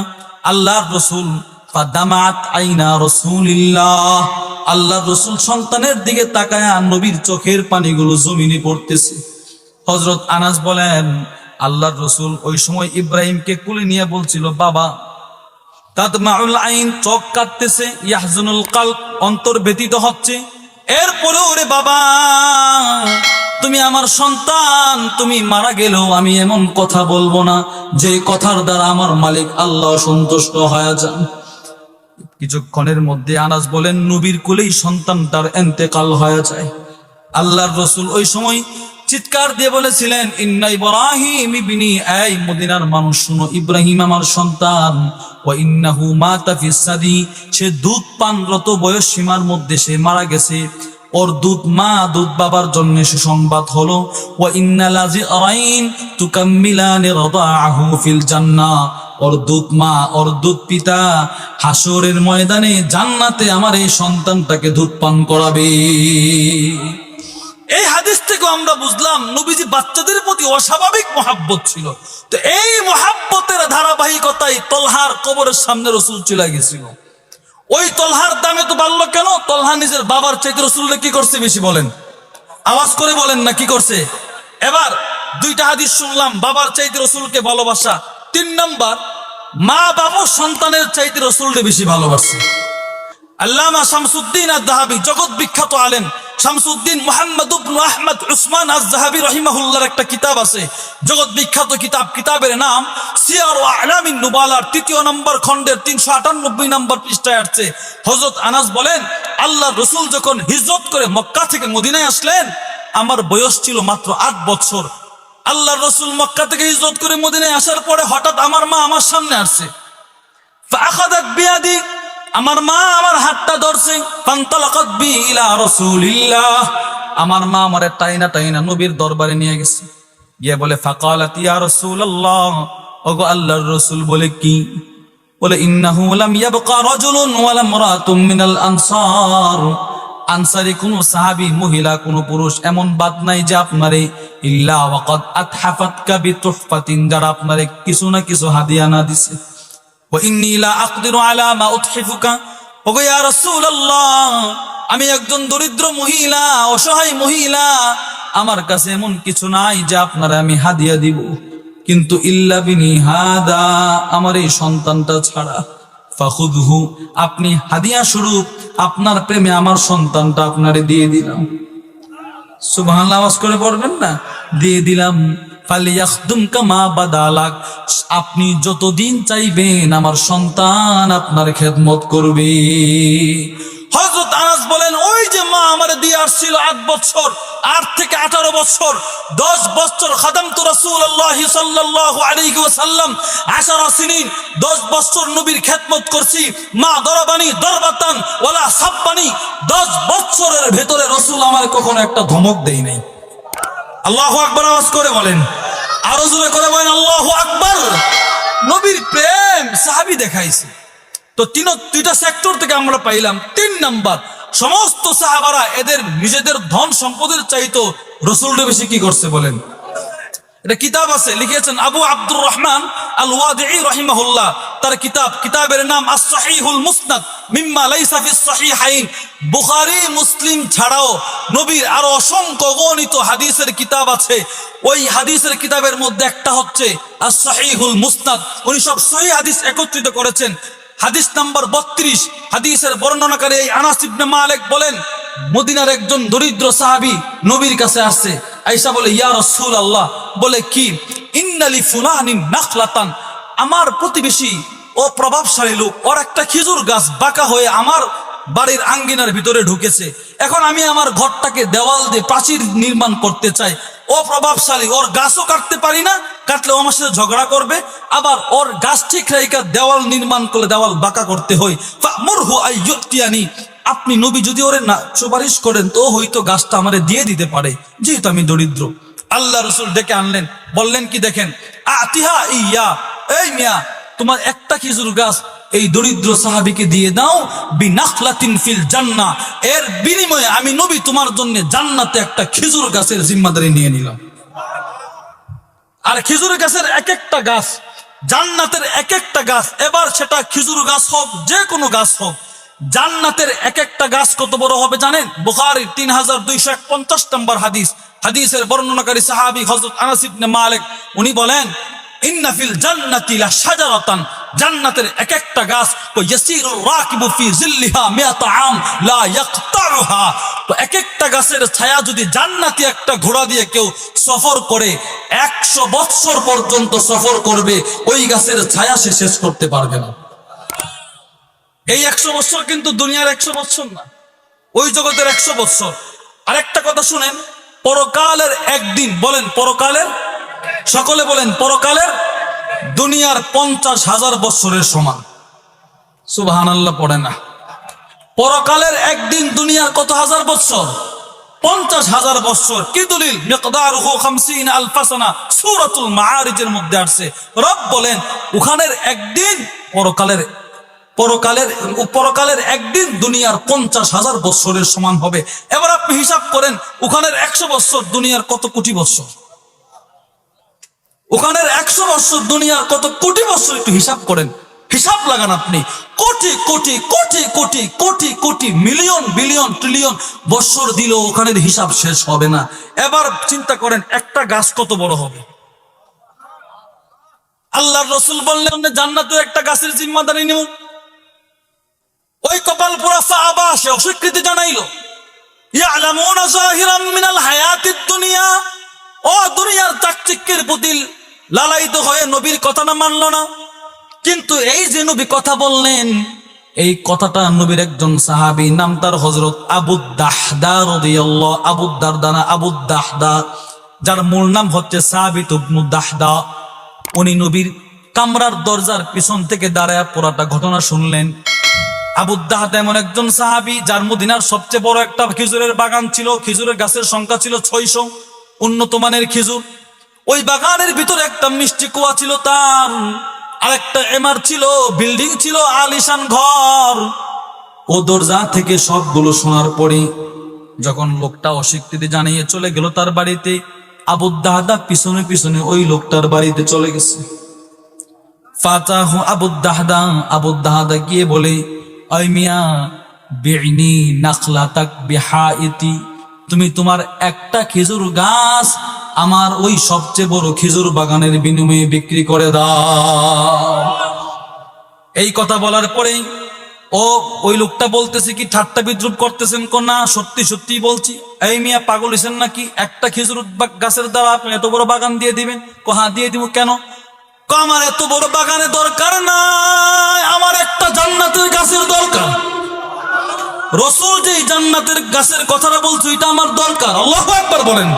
আল্লাহর রসুল ফাদামাত আইনা রাসূলিল্লাহ, আল্লাহর রসুল সন্তানের দিকে তাকায়া নবীর চোখের পানিগুলো জমিনে পড়তেছে। হযরত আনাস বলেন, আল্লাহর রসুল ওই সময় ইব্রাহিমকে কুলে নিয়ে বলছিল, বাবা তাদমাউল আইন, চোখ কাটতেছে, ইয়াহজুনুল কলব, অন্তর ব্যথিত হচ্ছে। এরপরে ওরে বাবা, তুমি আমার সন্তান, তুমি মারা গেলেও আমি এমন কথা বলবো না যে কথার দ্বারা আমার মালিক আল্লাহ সন্তুষ্ট হয়ে যান। কিছুক্ষণের মধ্যে আনাস বলেন, নবীর কোলেই সন্তানটার ইন্তেকাল হয়ে যায়। আল্লাহর রসুল ওই সময় চিৎকার দিয়ে বলেছিলেন, ইন্না ইব্রাহিম ইবনি, এই মদিনার মানুষ শুনো, ইব্রাহিম আমার সন্তান। ওয়া ইন্নাহু মাতা ফিস সাদি, সে দুধ পানরত বয়স সীমার মধ্যে সে মারা গেছে। ওর দুধ মা, দুধ বাবার জন্য সুসংবাদ হলো, ওয়া ইন্না লাযিরাইন তুকাম্মিলানি রাদাআহু ফিল জান্নাহ, ওর দুধ মা, ওর দুধ পিতা হাসরের ময়দানে জান্নাতে আমার এই সন্তানটাকে দুধ পান করাবে। এই হাদিস থেকে আমরা বুঝলাম নবীজি বাচ্চাদের প্রতি অস্বাভাবিক মহাব্বত ছিল। তো এই মহাব্বতের ধারাবাহিকতায় তলহার কবরের সামনে রসুল চলে গেছিল। ওই তলহার দামে তো বাড়লো কেন? তলহা নিজের বাবার চাইতে রসুলকে কি করছে বেশি? বলেন, আওয়াজ করে বলেন না, কি করছে? এবার দুইটা হাদিস শুনলাম, বাবার চাইতে রসুলকে ভালোবাসা। 3 নাম্বার, মা বাবা সন্তানের চাইতে রসুলকে বেশি ভালোবাসে। আল্লামা শামসুদ্দিন আয-যাহাবী, জগৎ বিখ্যাত আলেম শামসুদ্দিন মুহাম্মদ ইবনে আহমদ উসমান আয-যাহাবী রাহিমাহুল্লাহর একটা কিতাব আছে, জগৎ বিখ্যাত কিতাব। কিতাবের নাম সিয়ার ওয়া আলামিন নুবালার 3 নম্বর খণ্ডের 398 নম্বর পৃষ্ঠায় আছে। হযরত আনাস বলেন, আল্লাহর রাসূল যখন হিজরত করে মক্কা থেকে মদিনায় আসলেন, আমার বয়স ছিল মাত্র 8 বছর। আল্লাহর রাসূল মক্কা থেকে হিজরত করে মদিনায় আসার পরে হঠাৎ আমার মা আমার সামনে আসছে। ফাআখাযাত বিয়াদি, আমার মা আমার হাতটা ধরছে। ফান্তালাকাত বি ইলা রাসূলিল্লাহ, আমার মা আমারে টাইনা টাইনা নবীর দরবারে নিয়ে গেছে। গিয়ে বলে, ফাকালাত ইয়া রাসূলুল্লাহ, ওগো আল্লাহর রাসূল। বলে কি? বলে, ইন্নাহু লাম ইয়াবকা রাজুলুন ওয়ালা ইমরাতুম মিনাল আনসার, আনসারী কোন সাহাবী মহিলা কোন পুরুষ এমন বাদ নাই যে আপনারে ইল্লা ওয়াকাদ আতহাফাতকা বিতুহফাতিন, যারা আপনারে কিছু না কিছু হাদিয়া না দিছে। ওয়া ইন্নী লা আকদিরু আলা মা উতহিফুকা, ওগো ইয়া রাসূলুল্লাহ, আমি একজন দরিদ্র মহিলা, অসহায় মহিলা, আমার কাছে এমন কিছু নাই যে আপনারে আমি হাদিয়া দিব, কিন্তু ইল্লা বিনি হাদা, আমার এই সন্তানটা ছাড়া। ফাখুযহু, আপনি হাদিয়া স্বরূপ আপনার প্রেমে আমার সন্তানটা আপনারে দিয়ে দিলাম। সুবহানাল্লাহ, আওয়াজ করে পড়বেন না, দিয়ে দিলাম। ফালিয়াখদুমকা মা বাদালাক, আপনি যতদিন চাইবেন আমার সন্তান আপনার খেদমত করবে। হযরত আনাস বলেন, ওই যে মা আমারে দিয়ে আসছিল 8 বছর, 8 থেকে 18 বছর, 10 বছর খাদামতু রাসূলুল্লাহ সাল্লাল্লাহু আলাইহি ওয়াসাল্লাম 10 সিনিন, 10 বছর নবীর খেদমত করছি। মা দরবানি দরবাতান ওয়ালা সাব্বানি, 10 বছরের ভেতরে রাসূল আমার কখনো একটা ধমক দেই নাই। আল্লাহু আকবার, আওয়াজ করে বলেন, আরো জোরে করে বলেন আল্লাহু আকবার। নবীর প্রেম সাহাবী দেখাইছে। তো দুইটা সেক্টর থেকে আমরা পাইলাম। 3 নাম্বার, সমস্ত সাহাবারা এদের নিজেদের ধন সম্পদের চাইতো রাসূলকে বেশি কি করছে? বলেন। এটা কিতাব আছে, লিখেছেন আবু আব্দুর রহমান আল ওয়াদিঈ রাহিমাহুল্লাহ, তার কিতাবের নাম আস-সহিহুল মুসনাদ মিম্মা লাইসা ফিস সহিহাইন। বুখারী মুসলিম ছাড়াও নবীর আরো অসংখ্য গণিত হাদিসের কিতাব আছে। ওই হাদিসের কিতাবের মধ্যে একটা হচ্ছে আস-সহিহুল মুসনাদ। উনি সব সহিহ হাদিস একত্রিত করেছেন। হাদিস নাম্বার 32, হাদিসের বর্ণনাকারী এই আনাস ইবনে মালিক বলেন, মদিনার একজন দরিদ্র সাহাবী নবীর কাছে আসছে। আয়েশা বলে, ইয়া রাসূলুল্লাহ, বলে কি? ইন্নালি ফুলানিন নাখলাতান, আমার প্রতিবেশী ও প্রভাবশালী লোক, ওর একটা খেজুর গাছ বাঁকা হয়ে আমার বাড়ির আঙ্গিনার ভিতরে ঢুকেছে। এখন আমি আমার ঘরটাকে দেওয়াল দিয়ে প্রাচীর নির্মাণ করতে চাই। ও প্রভাবশালী, ওর গাছও কাটতে পারি না, কাটলে ও আমার সাথে ঝগড়া করবে, আবার ওর গাছ ঠিক রাইখা দেওয়াল নির্মাণ করলে দেওয়াল বাঁকা করতে হয়। ফামুরহু আইয়ুতিয়ানি, আপনি নবী যদি ওরে না সুপারিশ করেন তো হয়তো গাছটা আমারে দিয়ে দিতে পারে, যেহেতু আমি দরিদ্র। আল্লাহ রাসূল ডেকে আনলেন, বললেন কি? দেখেন, আতিহা ইয়া, এই মিয়া, তোমার একটা খেজুর গাছ এই দরিদ্র সাহাবীকে দিয়ে দাও, বিনাখলাতিন ফিল জান্নাহ, এর বিনিময়ে আমি নবী তোমার জন্য জান্নাতে একটা খেজুর গাছের জিম্মাদারি নিয়ে নিলাম। আর খেজুর গাছের এক একটা গাছ, জান্নাতের এক একটা গাছ, এবার সেটা খেজুর গাছ হোক, যে কোনো গাছ হোক, জান্নাতের এক একটা গাছ কত বড় হবে জানেন? বুখারীর 3251 নম্বর হাদিস, হাদিসের বর্ণনাকারী সাহাবী হযরত আনাস ইবনে মালিক, উনি বলেন, ইন্না ফিল জান্নাতি লা শাজারাতান, জান্নাতের এক একটা গাছ, ইয়াসিরুর রাকিবু ফি জিল্লিহা মিয়াতা আম লা ইয়াকতাউহা, তো এক একটা গাছের ছায়া যদি জান্নাতি একটা ঘোড়া দিয়ে কেউ সফর করে 100 বছর পর্যন্ত সফর করবে, ওই গাছের ছায়া সে শেষ করতে পারবে না। এই 100 বছর কিন্তু দুনিয়ার 100 বছর না, ওই জগতের 100 বছর। আরেকটা কথা শুনেন, পরকালের একদিন, বলেন পরকালের, সকলে বলেন পরকালের, দুনিয়ার 50,000 বছরের সমান। সুবহানাল্লাহ পড়ে না। পরকালের একদিন দুনিয়ার কত হাজার বছর? 50,000 বছর। কি দলিল? মিকদারুহু 50 আলফ সানা, সূরাতুল মাআরিজের মধ্যে আসছে। রব বলেন ওখানের একদিন পরকালের একদিন দুনিয়ার 50,000 বছরের সমান হবে। এবার আপনি হিসাব করেন, ওখানের 100 বছর দুনিয়ার কত কোটি বছর? ওখানের 100 বছর দুনিয়ার কত কোটি বছর? একটু হিসাব করেন, হিসাব লাগান আপনি। Crore crore crore crore crore crore million billion trillion বছর দিলেও ওখানের হিসাব শেষ হবে না। এবার চিন্তা করেন একটা গাছ কত বড় হবে। আল্লাহর রাসূল বললেন জান্নাতে একটা গাছের জিম্মাদারি নিব। ওই কপাল পোড়া সাহাবা সে অস্বীকৃতি জানাইল। ইয়ালামুনা যাহিরাম মিনাল হায়াতিদ দুনিয়া, ও দুনিয়ার চাকচিক্যের প্রতি লালায়িত হয়ে নবীর কথা না মানল না। কিন্তু এই যে নবী কথা বললেন, এই কথাটা নবীর একজন সাহাবী, নাম তার হযরত আবু দাহদা রাদিয়াল্লাহু, আবু দারদা না, আবু দাহদা, যার মূল নাম হচ্ছে সাবিত ইবনে দাহদা। উনি নবীর কামরার দরজার পিছন থেকে দাঁড়ায় পুরাটা ঘটনা শুনলেন। আবু দাহদা এমন একজন সাহাবী যার মদিনার সবচেয়ে বড় একটা খেজুরের বাগান ছিল, খেজুরের গাছের সংখ্যা ছিল 600, উন্নত মানের খেজুর। ওই বাগানের ভিতরে একটা মিষ্টি কুয়া ছিল তার, আরেকটা এমার ছিল, বিল্ডিং ছিল, আলিশান ঘর। ও দরজা থেকে সবগুলো শোনার পরে যখন লোকটা অস্বীকৃতি জানিয়ে চলে গেল তার বাড়িতে, আবু দাহদা পিছনে পিছনে ওই লোকটার বাড়িতে চলে গেছে। ফাতাহু আবু দাহদা গিয়ে বলে, আই মিয়া বি'নি নাখলাতাক বিহাইতি, তুমি তোমার একটা খেজুর গাছ আমার ওই সবচেয়ে বড় খেজুর বাগানের বিনিময়ে বিক্রি করে দাও। এই কথা বলার পরে ওই লোকটা বলতেছে কি ঠাট্টা বিদ্রুপ করতেছেন? না, সত্যি সত্যি বলছি। এই মিয়া পাগল হইছেন নাকি? একটা খেজুর গাছের দ্বারা আপনি এত বড় বাগান দিয়ে দিবেন? হ্যাঁ দিয়ে দিব। কেন? আমার এত বড় বাগানে দরকার নাই, আমার একটা জান্নাতের গাছের দরকার। রাসূল যে জান্নাতের গাছের কথাটা বলছো এটা আমার দরকার। আল্লাহু আকবার বলেন।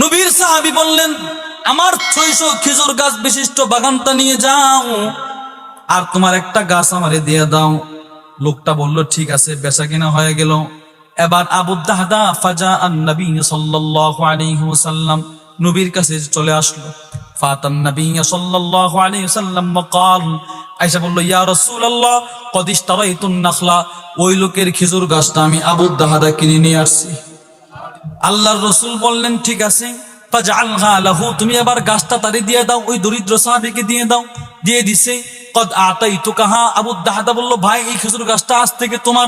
নবীর সাহাবী বললেন, আমার 600 খেজুর গাছ বিশিষ্ট বাগানটা নিয়ে যাও, আর তোমার একটা গাছ আমারে দিয়ে দাও। লোকটা বলল ঠিক আছে, বেচা কিনা হয়ে গেল। এবার আবু দাহদা ফাজা আন-নবী সাল্লাল্লাহু আলাইহি ওয়াসাল্লাম, নবীর কাছে চলে আসলো। ফাতান নবী সাল্লাল্লাহু আলাইহি ওয়াসাল্লাম وقال, আয়েশা বলল, ইয়া রাসূলুল্লাহ কদ ইশতারাইতুন নাখলা, ওই লোকের খেজুর গাছটা আমি আবু দাহদা কিনে নিয়ে আসছি। আল্লাহর রাসূল বললেন ঠিক আছে, ফাজআলহা লাহু, তুমি এবার গাছটা তারে দিয়ে দাও, ওই দরিদ্র সাহাবীকে দিয়ে দাও। দিয়ে দিছে। কদ আতাইতুকাহা, আবু দাহদা বলল, ভাই এই খেজুর গাছটা আজ থেকে তোমার।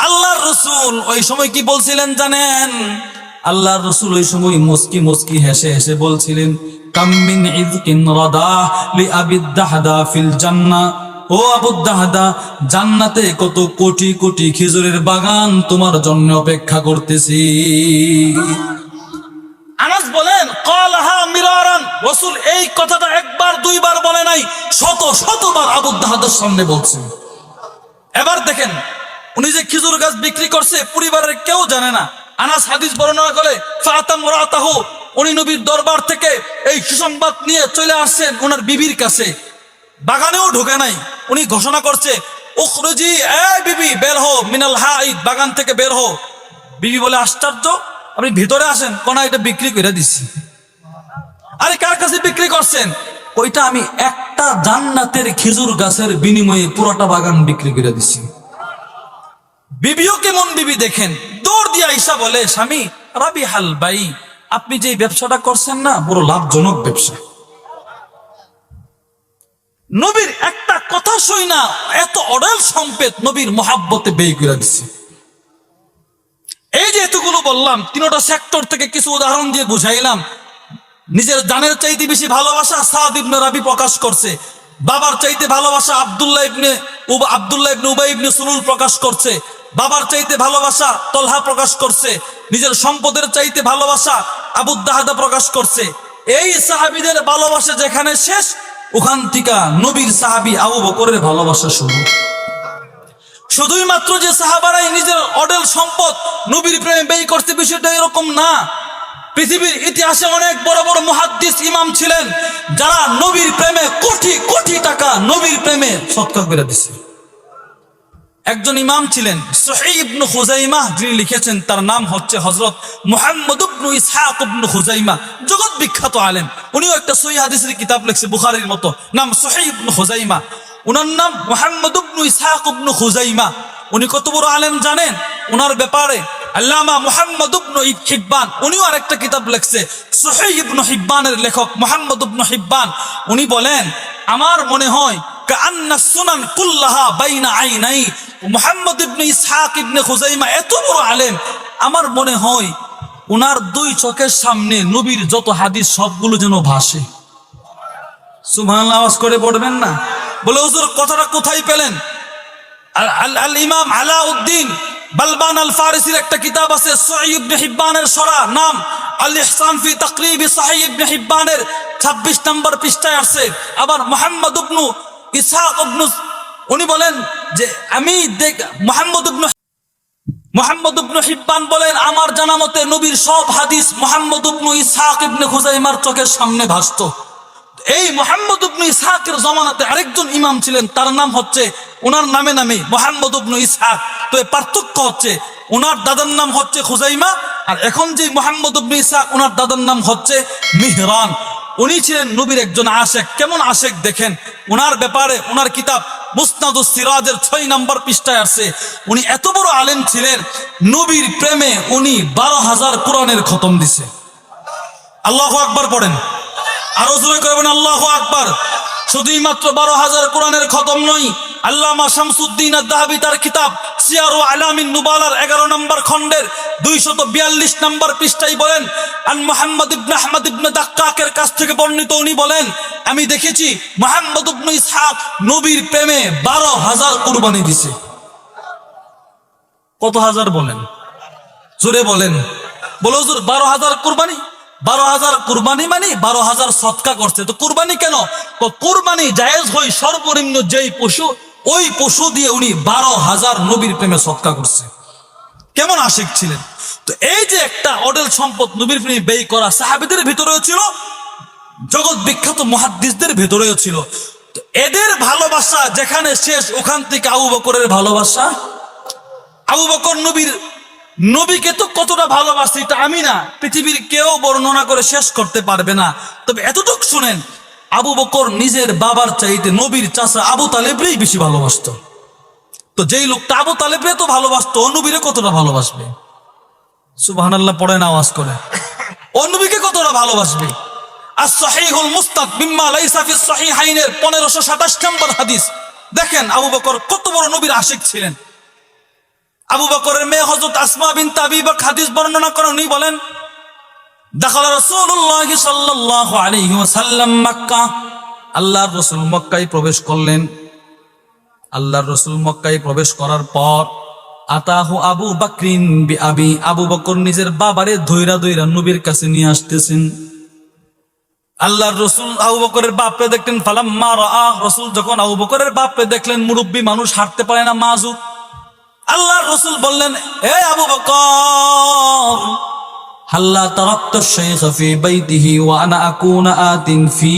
আল্লাহর রাসূল ওই সময় কি বলছিলেন জানেন? আল্লাহর রাসূল ওই সময় মুস্কি মুস্কি হেসে হেসে বলছিলেন, কাম মিন ইযকিন রাদা লি আবি দাহদা ফিল জান্নাহ, ও আবু দাহদা, জান্নাতে কত কোটি কোটি খেজুরের বাগান তোমার জন্য অপেক্ষা করতেছি। আনাস বলেন, ক্বালাহা মিরারান, রাসূল এই কথাটা একবার দুইবার বলে নাই, শত শতবার আবু দাহদার সামনে বলছেন। এবার দেখেন উনি যে খেজুর গাছ বিক্রি করছে পরিবারের কেউ জানে না। আনাস হাদিস বর্ণনা করে, ফাতাম রাতাহু, উনি নবীর দরবার থেকে এই সুসংবাদ নিয়ে চলে আসছেন ওনার বিবির কাছে। বাগানেও ঢোকে নাই, উনি ঘোষণা করছে, উখরুজি, এ বিবি বের হও, মিনাল হাইদ, বাগান থেকে বের হও। বিবি বলে, আশ্চর্য, আপনি ভিতরে আসেন। কোনা এটা বিক্রি করে দিচ্ছি। আরে কার কাছে বিক্রি করছেন? ওইটা আমি একটা জান্নাতের খেজুর গাছের বিনিময়ে পুরোটা বাগান বিক্রি করে দিচ্ছি। বিবিও কেমন বিবি দেখেন, দৌড় দিয়ে আইসা বলে, স্বামী রাবিহাল বাই, আপনি যে ব্যবসাটা করছেন না, বড় লাভজনক ব্যবসা। নবীর একটা কথা শুই না এত অডেল সম্পদ নবীর মহাব্বতে ব্যয় করে দিচ্ছে। এই যে এতগুলো বললাম, তিনটা সেক্টর থেকে কিছু উদাহরণ দিয়ে বুঝাইলাম। নিজের জানের চাইতে বেশি ভালোবাসা সাদ ইবনে রাবি প্রকাশ করছে। বাবার চাইতে ভালোবাসা আব্দুল্লাহ ইবনে উবাই ইবনে সুলুল প্রকাশ করছে। বাবার চাইতে ভালোবাসা তলহা প্রকাশ করছে। নিজের সম্পদের চাইতে ভালোবাসা আবু দাহাদা প্রকাশ করছে। এই সাহাবীদের ভালোবাসা যেখানে শেষ, ওখান থেকে নবীর সাহাবী আবু বকরের ভালোবাসা শুরু। শুধুই মাত্র যে সাহাবারাই নিজের অডেল সম্পদ নবীর প্রেমে ব্যয় করতে, বিষয়টা এরকম না। পৃথিবীর ইতিহাসে অনেক বড় বড় মুহাদ্দিস ইমাম ছিলেন যারা নবীর প্রেমে কোটি কোটি টাকা নবীর প্রেমে সৎকার করে দিছে। একজন ইমাম ছিলেন সহিহ ইবনে খুজাইমাহ, যিনি লিখেছেন, তার নাম হচ্ছে হযরত মুহাম্মদ ইবনে ইসহাক ইবনে খুজাইমাহ, জগৎ বিখ্যাত আলেম। উনিও একটা সহিহ হাদিসের কিতাব লিখছে বুখারীর মতো, নাম সহিহ ইবনে খুজাইমাহ। উনার নাম মুহাম্মদ ইবনে ইসহাক ইবনে খুজাইমাহ। উনি কত বড় আলেম জানেন? উনার ব্যাপারে আল্লামা মুহাম্মদ ইবনে হিব্বান, উনিও আরেকটা কিতাব লিখছে সহিহ ইবনে হিব্বানের লেখক মুহাম্মদ ইবনে হিব্বান। উনি বলেন, আমার মনে হয় কাআন্না সুনান কুল্লাহা বাইনা আইনাই। মুহাম্মদ ইবনে ইসহাক ইবনে খুজাইমা এত বড় আলেম, আমার মনে হয় উনার দুই চোখের সামনে নবীর যত হাদিস সবগুলো যেন ভাসে। সুবহানাল্লাহ, আওয়াজ করে পড়বেন না? বলে হুজুর কথাটা কোথায় পেলেন? আল ইমাম আলাউদ্দিন বালবান আল ফারিসির একটা কিতাব আছে সহিহ ইবনে হিব্বানের সরা, নাম আল ইহসান ফি তাকরিব সহিহ ইবনে হিব্বানের 26 নম্বর পৃষ্ঠায় আছে। আবার মুহাম্মদ ইবনে ইসহাক ইবনে, উনি বলেন যে আমি মুহাম্মদ ইবনে হিব্বান বলেন, আমার জানা মতে নবীর সব হাদিস মুহাম্মদ ইবনে ইসহাক ইবনে খুজাইমার চোখের সামনে ভাসতো। এই মুহাম্মদ ইবনে ইসহাকের জমানাতে আরেকজন ইমাম ছিলেন, তার নাম হচ্ছে, ওনার নামে মুহাম্মদ ইবনে ইসহাক। তো এই পার্থক্য হচ্ছে, ওনার দাদার নাম হচ্ছে খুজাইমা, আর এখন যে মুহাম্মদ ইবনে ইসহাক, ওনার দাদার নাম হচ্ছে মিহরান। উনি ছিলেন নবীর একজন আশেক। কেমন আশেক দেখেন, ওনার ব্যাপারে ওনার কিতাব মুসনাদুস সিরাজের 6 নম্বর পৃষ্ঠায় আছে। উনি এত বড় আলেম ছিলেন, নবীর প্রেমে উনি 12,000 কোরআনের খতম দিছে। আল্লাহু আকবার পড়েন, আরো জোরে করবেন আল্লাহু আকবার। শুধুই মাত্র 12,000 কোরআনের খতম নয়, আল্লামা শামসুদ্দিন আদ-দাহাবি তার কিতাব সিয়ারু আলামিন নুবালার 11 নম্বর খণ্ডের 242 নম্বর পৃষ্ঠায় বলেন, আন মুহাম্মদ ইবনে আহমদ ইবনে দাক্কাকের কাছ থেকে বর্ণিত, উনি বলেন, আমি দেখেছি মুহাম্মদ ইবনে ইসহাক নবীর প্রেমে 12,000 কুরবানি দিছে। কত হাজার বলেন? জোরে বলেন। বলো হুজুর 12,000 কুরবানি? 12,000 কুরবানি মানে 12,000 সদকা করছে। তো কুরবানি কেন? কুরবানি জায়েজ হয় সর্বনিম্ন যেই পশু, ওই পশু দিয়ে উনি 12,000 নবীর প্রেমে সদকা করছে। কেমন আশিক ছিলেন! তো এই যে একটা অডেল সম্পদ নবীর প্রেমে ব্যয় করা, সাহাবীদের ভিতরেও ছিল, জগৎ বিখ্যাত মুহাদ্দিসদের ভিতরেও ছিল। তো এদের ভালোবাসা যেখানে শেষ, ওখান থেকে আবু বকরের ভালোবাসা। আবু বকর নবীকে তো কতটা ভালোবাসে, এটা আমি না, পৃথিবীর কেউ বর্ণনা করে শেষ করতে পারবে না। তবে এতটুকু শুনেন, আবু বকর নিজের বাবার চাইতে নবীর চাচা আবু তালেবরেই বেশি ভালোবাসতো। তো যেই লোকটা আবু তালেবরে তো ভালোবাসতো, ও নবীরে কতটা ভালোবাসবে? সুবহানাল্লাহ পড়েন আওয়াজ করে। ও নবীকে কতটা ভালোবাসবে? আস-সহিহুল মুসনাদ মিম্মা লাইসা ফিস সহিহাইনের 1527 নম্বর হাদিস। দেখেন আবু বকর কত বড় নবীর আশিক ছিলেন। আবু বকরের মেয়ে হযরত আসমা বিনত আবী বকর হাদিস বর্ণনা করেন, উনি বলেন, দাখালা রাসূলুল্লাহ সাল্লাল্লাহু আলাইহি ওয়াসাল্লাম মক্কা, আল্লাহর রাসূল মক্কায় প্রবেশ করলেন। আল্লাহর রাসূল মক্কায় প্রবেশ করার পর আতাহু আবু বকরিন বিআবি, আবু বকর নিজের বাবারে ধইরা ধইরা নবীর কাছে নিয়ে আসতেছেন। আল্লাহর রাসূল আবু বকরের বাপকে দেখলেন, ফালাম্মা রাআ, রাসূল যখন আবু বকরের বাপকে দেখলেন, মুরব্বী মানুষ, হাঁটতে পারে না, মাজুব, আল্লাহর রাসূল বললেন, হে আবু বকর, হাল্লা তারাকতা শাইখ ফি বাইতিহি ওয়া আনা আকুনা আতিন ফি,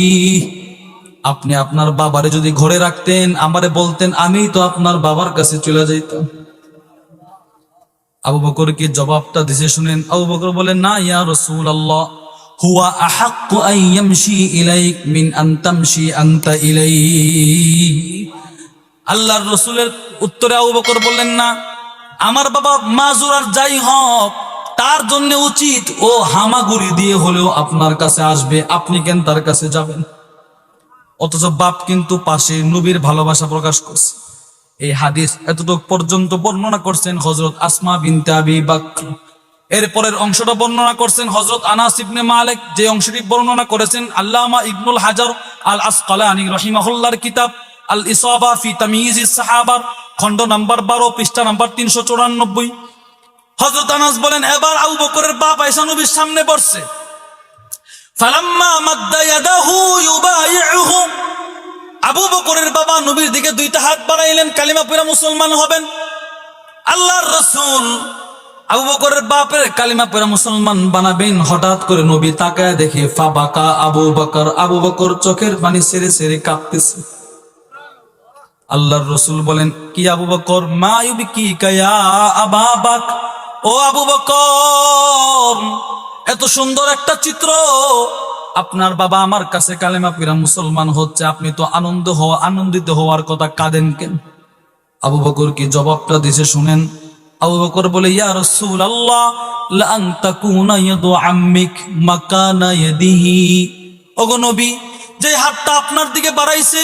আপনি আপনার বাবারে যদি ঘরে রাখতেন, আমারে বলতেন, আমি তো আপনার বাবার কাছে চলে যাইতাম। আবু বকর কি জবাবটা দিছে শুনেন। আবু বকর বলেন, না ইয়া রাসূলুল্লাহ, হুয়া আহাক্কু আন ইয়ামশি ইলাইক মিন আন তামশি আনতা ইলাইহি। আল্লাহর রাসূলের উত্তরে আবু বকর বললেন, না, আমার বাবা মাজুর আর যাই হোক, তার জন্য উচিত ও হামাগুড়ি দিয়ে হলেও আপনার কাছে আসবে, আপনি কেন তার কাছে যাবেন? অথচ বাপ কিন্তু পাশে নবীর ভালোবাসা প্রকাশ করছে। এই হাদিস এতটুকু পর্যন্ত বর্ণনা করছেন হযরত আসমা বিনতে আবি বকর। এরপরের অংশটা বর্ণনা করছেন হযরত আনাস ইবনে মালিক। যে অংশটি বর্ণনা করেছেন আল্লামা ইবনুল হাজার আল আসকালানি রাহিমাহুল্লাহর কিতাব আল ইসাবা ফি তাময়িজিস সাহাবা, খণ্ড নাম্বার 12, পৃষ্ঠা নাম্বার 394। হযরত আনাস বলেন, এবার আবু বকরের বাপ আয়েশা নবীর সামনে বসছে। ফালাম্মা মাদ্দা ইয়াদাহু ইউবাইউহু, আবু বকরের বাবা নবীর দিকে দুইটা হাত বাড়াইলেন, কালিমা পড়ে মুসলমান হবেন। আল্লাহর রাসূল আবু বকরের বাপের কালিমা পড়ে মুসলমান বানাবেন, হঠাৎ করে নবী তাকায় দেখে ফাবাকা আবু বকর, আবু বকর চোখের পানি ছেড়ে ছেড়ে কাঁদতেছে। আল্লাহর রাসূল বলেন, কি আবু বকর, মা ইউবিকা ইয়া আবা বকর, ও আবু বকর, এত সুন্দর একটা চিত্র, আপনার বাবা আমার কাছে কালেমা পড়ে মুসলমান হচ্ছে, আপনি তো আনন্দিত হওয়ার কথা, কাঁদেন কেন? আবু বকর কি জবাবটা দিছে শুনেন। আবু বকর বলে, ইয়া রাসূলুল্লাহ লা আন তাকুনা ইয়াদু আম্মিক মাকানা ইয়াদিহি, ওগো নবী, যে হাতটা আপনার দিকে বাড়াইছে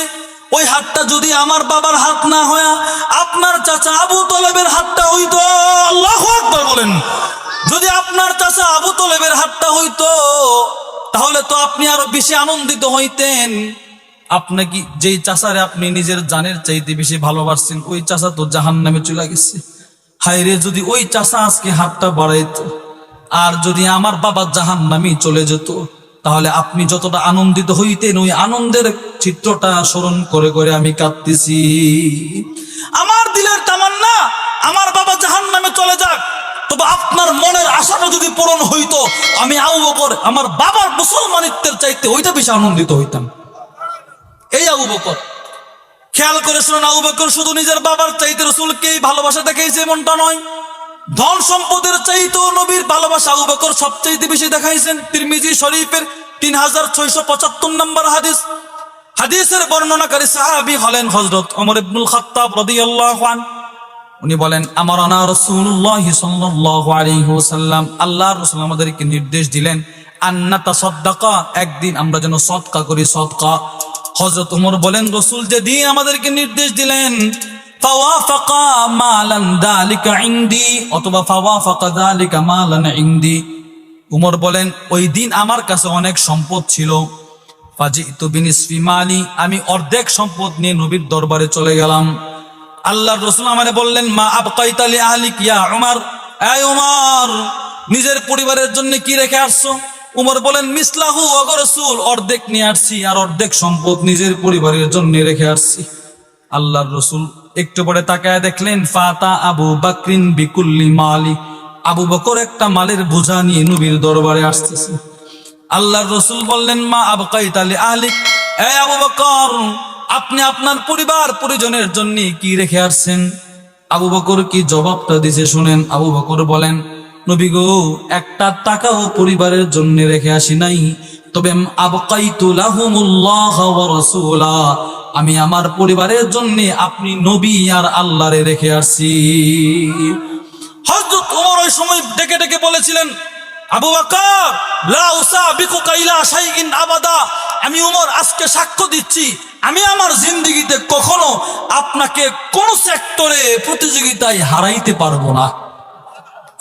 ওই হাতটা যদি আমার বাবার হাত না হয় আপনার চাচা আবু তলেবের হাতটা হইতো। আল্লাহু আকবার বলেন। যদি আপনার চাচা আবু তলেবের হাতটা হইতো তাহলে তো আপনি আরো বেশি আনন্দিত হইতেন। আপনি কি যেই চাচারে আপনি নিজের জানের চাইতে বেশি ভালোবাসছেন ওই চাচা তো জাহান্নামে চলে গেছে। হায় রে, যদি ওই চাচা আজকে হাতটা বাড়াইতো আর যদি আমার বাবা জাহান্নামে চলে যেত তাহলে আপনি যতটা আনন্দিত হইতেন, ওই আনন্দের চিত্রটা স্মরণ করে করে আমি কাঁদতেছি। আমার দিলের তামান্না আমার বাবা জাহান্নামে চলে যাক, তবে আপনার মনের আশাটা যদি পূরণ হইতো আমি আবু বকর আমার বাবার মুসলমানিত্বের চাইতে ওইটা বেশি আনন্দিত হইতাম। এই আবু বকর, খেয়াল করে শুনুন, আবু বকর শুধু নিজের বাবার চাইতে রাসূলকেই ভালোবাসা দেখাইছে এমনটা নয়, ধন সম্পদের চাইতেও নবীর ভালোবাসা আবু বকর সবচাইতে বেশি দেখাইছেন। তিরমিজি শরীফের 3675 নম্বর হাদিস। হাদিসের বর্ণনাকারী সাহাবী হলেন হযরত ওমর ইবনুল খাত্তাব রাদিয়াল্লাহু আনহু। উনি বলেন, আমারানা রাসূলুল্লাহ সাল্লাল্লাহু আলাইহি ওয়াসাল্লাম, আল্লাহর রাসূল আমাদেরকে নির্দেশ দিলেন, আন্না তাসাদদাকা, একদিন আমরা যেন সদকা করি, সদকা। হযরত ওমর বলেন, রাসূল যেদিন আমাদেরকে নির্দেশ দিলেন ফাওয়াফাকা মালান যালিকা ইনদি, অথবা ফাওয়াফাকা যালিকা মালান ইনদি, উমর বলেন ওই দিন আমার কাছে অনেক সম্পদ ছিল। ফাজিতু বিনিসফি মালি, আমি অর্ধেক সম্পদ নিয়ে নবীর দরবারে চলে গেলাম। আল্লাহর রাসূল আমারে বললেন, মা আবকাইতা লি আহলিক ইয়া উমর, এই উমর, নিজের পরিবারের জন্য কি রেখে আসছো? উমর বলেন, মিসলাহু, ওগো রাসূল, অর্ধেক নিয়ে আসছি আর অর্ধেক সম্পদ নিজের পরিবারের জন্য রেখে আসছি। আল্লাহর রাসূল একটু পরে তাকায় দেখলেন ফাতা আবু বকরিন বিকুল্লি মালি, আবু বকর একটা মালের বোঝা নিয়ে নবীর দরবারে আসতেছে। আল্লাহর রাসূল বললেন, মা আবকাইতা লি আহলিক, এই আবু বকর, আপনি আপনার পরিবার পরিজনের জন্য কি রেখে আসছেন? আবু বকর কি জবাবটা দিছে শুনেন। আবু বকর বলেন, নবী গো, একটা টাকাও পরিবারের জন্য রেখে আসি নাই, তবে আবকাইতু লাহুমুল্লাহ ওয়া রাসূলা, আমি আমার পরিবারের জন্য আপনি নবী আর আল্লাহরে রেখে আসছি। হযরত ওমর ওই সময় ডেকে ডেকে বলেছিলেন, আবু বকর, লা উসাবিকুকা ইলা শাইইন আবাদা, আমি ওমর আজকে সাক্ষ্য দিচ্ছি আমি আমার জিন্দেগিতে কখনো আপনাকে কোন সেক্টরে প্রতিযোগিতায় হারাইতে পারবো না।